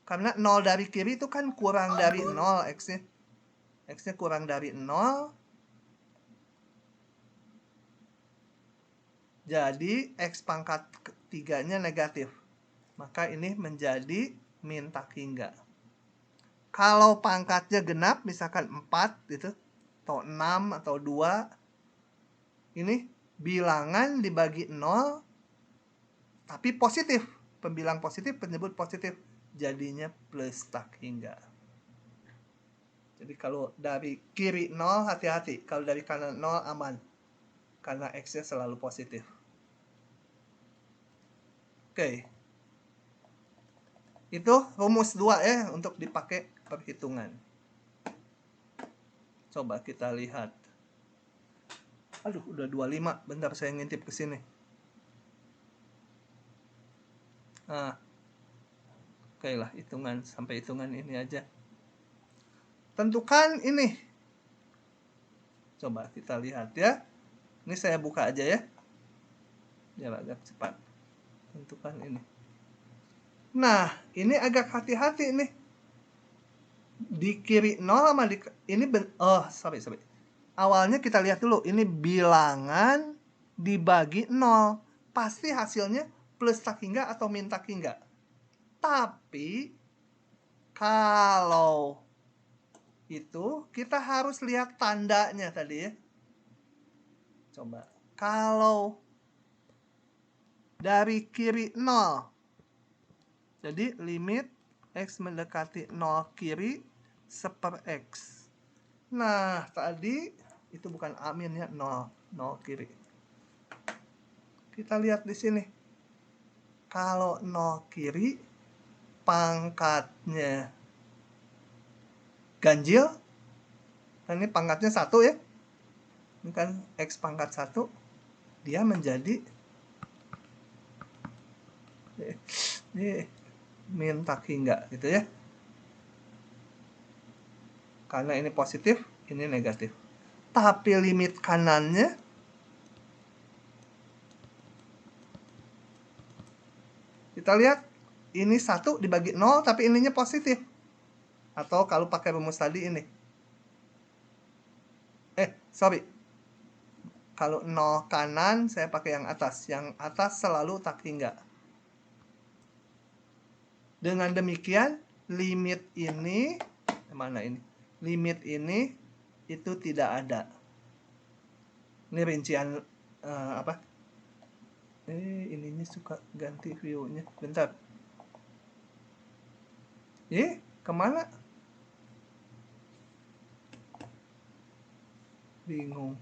Speaker 1: Karena 0 dari kiri itu kan kurang dari 0 X-nya. X-nya kurang dari 0. Jadi X pangkat 3-nya negatif. Maka ini menjadi min tak hingga. Kalau pangkatnya genap, misalkan 4 gitu, atau 6 atau 2, ini bilangan dibagi 0, tapi positif. Pembilang positif, penyebut positif. Jadinya plus tak hingga. Jadi kalau dari kiri 0, hati-hati. Kalau dari kanan 0, aman. Karena X-nya selalu positif. Oke. Itu rumus 2 ya untuk dipakai perhitungan. Coba kita lihat. Aduh, udah 25. Bentar saya ngintip ke sini. Nah. Oke lah, hitungan sampai hitungan ini aja. Tentukan ini. Coba kita lihat ya. Ini saya buka aja ya. Biar agak cepat. Tentukan ini. Nah, ini agak hati-hati nih. Di kiri 0 sama di ini sorry. Awalnya kita lihat dulu, ini bilangan dibagi 0. Pasti hasilnya plus tak hingga atau min tak hingga. Tapi kalau itu kita harus lihat tandanya tadi ya. Coba. Kalau dari kiri 0. Jadi limit X mendekati 0 kiri seper X. Nah, tadi itu bukan amin ya, 0 kiri. Kita lihat di sini. Kalau 0 kiri, pangkatnya ganjil. Nah, ini pangkatnya 1 ya. Ini kan X pangkat 1. Dia menjadi min tak hingga gitu ya. Karena ini positif, ini negatif. Tapi limit kanannya kita lihat ini 1 dibagi 0 tapi ininya positif. Atau kalau pakai rumus tadi ini. Kalau 0 kanan saya pakai yang atas. Yang atas selalu tak hingga. Dengan demikian, limit ini, mana ini? Limit ini itu tidak ada. Ini rincian apa? Ininya suka ganti view-nya. Bentar. Kemana? Bingung.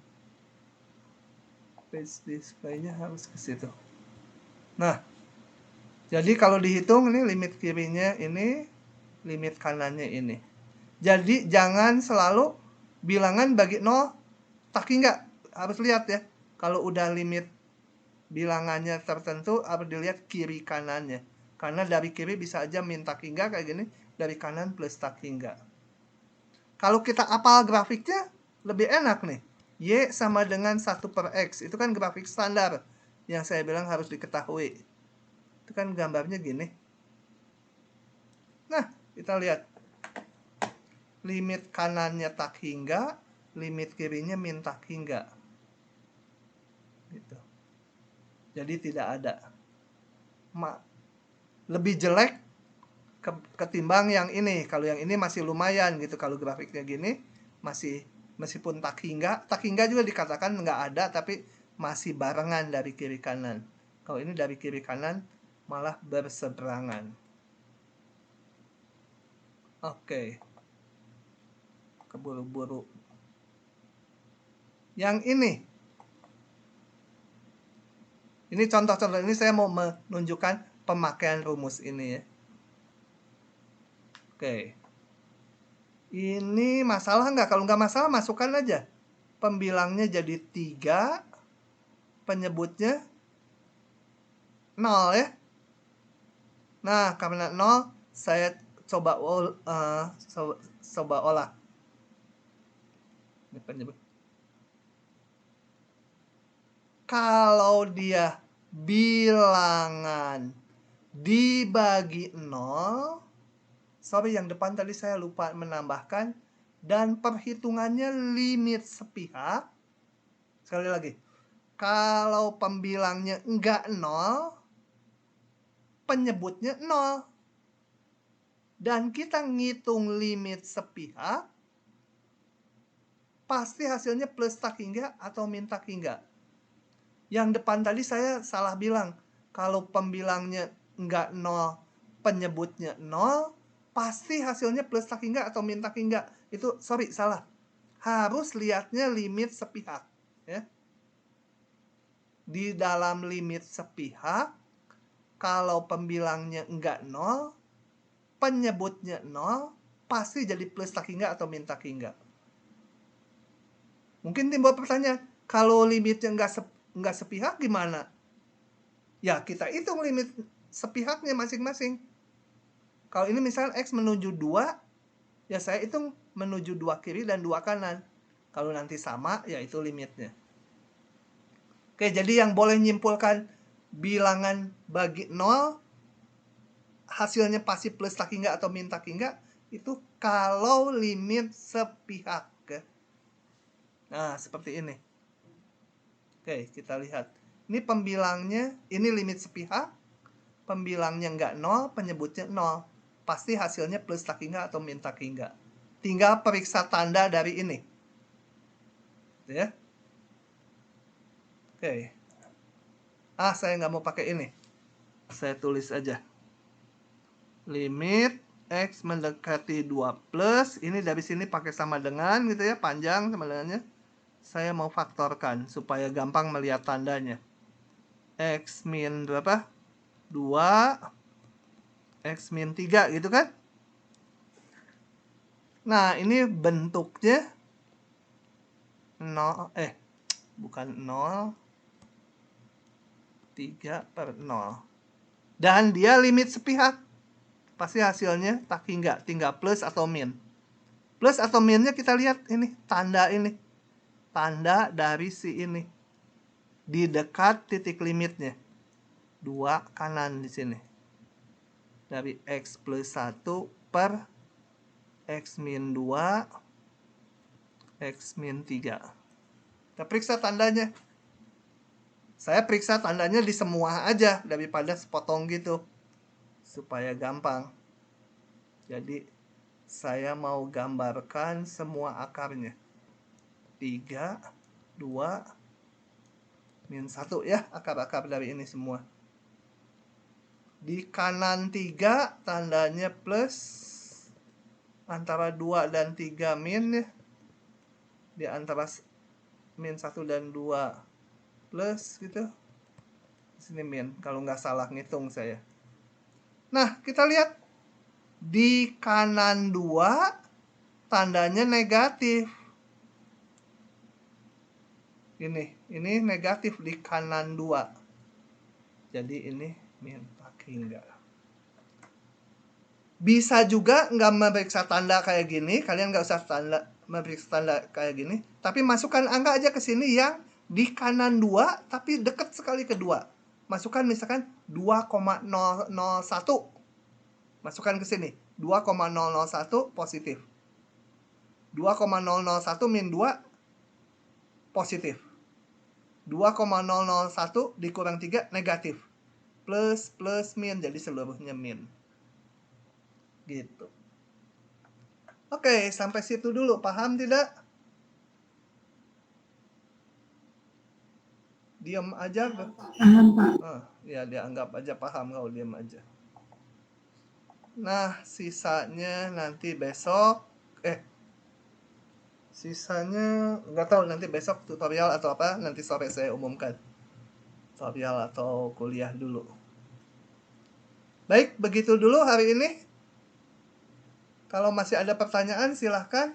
Speaker 1: Page display-nya harus ke situ. Nah, jadi kalau dihitung ini limit kirinya ini, limit kanannya ini. Jadi jangan selalu bilangan bagi 0 tak hingga. Harus lihat ya. Kalau udah limit bilangannya tertentu harus dilihat kiri kanannya. Karena dari kiri bisa aja min tak hingga kayak gini, dari kanan plus tak hingga. Kalau kita apal grafiknya lebih enak nih. Y sama dengan 1 per X. Itu kan grafik standar yang saya bilang harus diketahui. Itu kan gambarnya gini. Nah, kita lihat. Limit kanannya tak hingga, limit kirinya min tak hingga. Gitu. Jadi tidak ada. Lebih jelek ketimbang yang ini. Kalau yang ini masih lumayan gitu. Kalau grafiknya gini, masih meskipun tak hingga juga dikatakan nggak ada, tapi masih barengan dari kiri kanan. Kalau ini dari kiri kanan, malah berseberangan. Oke. Keburu-buru. Yang ini. Ini contoh-contoh ini saya mau menunjukkan pemakaian rumus ini ya. Oke. Ini masalah nggak? Kalau nggak masalah masukkan aja. Pembilangnya jadi 3. Penyebutnya 0 ya. Nah, karena 0, saya coba olah. Ini penyebut. Kalau dia bilangan dibagi 0, sorry yang depan tadi saya lupa menambahkan, dan perhitungannya limit sepihak. Sekali lagi, kalau pembilangnya enggak 0, penyebutnya 0. Dan kita ngitung limit sepihak, pasti hasilnya plus tak hingga atau min tak hingga. Yang depan tadi saya salah bilang. Kalau pembilangnya enggak 0, penyebutnya 0, pasti hasilnya plus tak hingga atau min tak hingga. Itu, sorry, salah. Harus lihatnya limit sepihak. Ya. Di dalam limit sepihak, kalau pembilangnya enggak 0, penyebutnya 0, pasti jadi plus tak hingga atau min tak hingga. Mungkin timbul pertanyaan, kalau limitnya enggak sepihak gimana? Ya, kita hitung limit sepihaknya masing-masing. Kalau ini misalnya X menuju 2, ya saya hitung menuju 2 kiri dan 2 kanan. Kalau nanti sama, ya itu limitnya. Oke, jadi yang boleh nyimpulkan bilangan bagi 0, hasilnya pasti plus tak hingga atau min tak hingga, itu kalau limit sepihak. Nah, seperti ini. Oke, kita lihat. Ini pembilangnya, ini limit sepihak. Pembilangnya enggak 0, penyebutnya 0. Pasti hasilnya plus tak hingga atau min tak hingga. Tinggal periksa tanda dari ini. Ya. Oke. Saya nggak mau pakai ini. Saya tulis aja. Limit X mendekati 2 plus. Ini dari sini pakai sama dengan gitu ya. Panjang sama dengannya. Saya mau faktorkan supaya gampang melihat tandanya. X min berapa? 2. X min 3 gitu kan. Nah, ini bentuknya 0, bukan 0, 3/0. Dan dia limit sepihak. Pasti hasilnya tak hingga, tinggal plus atau min. Plus atau minnya kita lihat ini, tanda ini. Tanda dari si ini. Di dekat titik limitnya. 2 kanan di sini. Dari X plus 1 per X min 2, X min 3. Kita periksa tandanya. Saya periksa tandanya di semua aja, daripada sepotong gitu. Supaya gampang. Jadi, saya mau gambarkan semua akarnya. 3, 2, min 1 ya, akar-akar dari ini semua. Di kanan 3, tandanya plus. Antara 2 dan 3 min ya. Di antara min 1 dan 2 plus gitu. Di sini min, kalau nggak salah ngitung saya. Nah, kita lihat. Di kanan 2, tandanya negatif. Ini negatif di kanan 2. Jadi ini min tak hingga. Bisa juga nggak memeriksa tanda kayak gini. Kalian nggak usah memeriksa tanda kayak gini. Tapi masukkan angka aja ke sini yang di kanan 2, tapi dekat sekali ke 2. Masukkan misalkan 2,001. Masukkan ke sini. 2,001 positif. 2,001 min 2 positif. 2,001 dikurang 3 negatif. Plus, plus, min. Jadi seluruhnya min. Gitu. Oke, sampai situ dulu. Paham tidak? Diam aja.
Speaker 2: Paham, Pak.
Speaker 1: Ya dianggap aja paham kalau diam aja. Nah, sisanya nanti besok. Sisanya nggak tahu nanti besok tutorial atau apa, nanti sore saya umumkan. Tutorial atau kuliah dulu. Baik, begitu dulu hari ini. Kalau masih ada pertanyaan silahkan.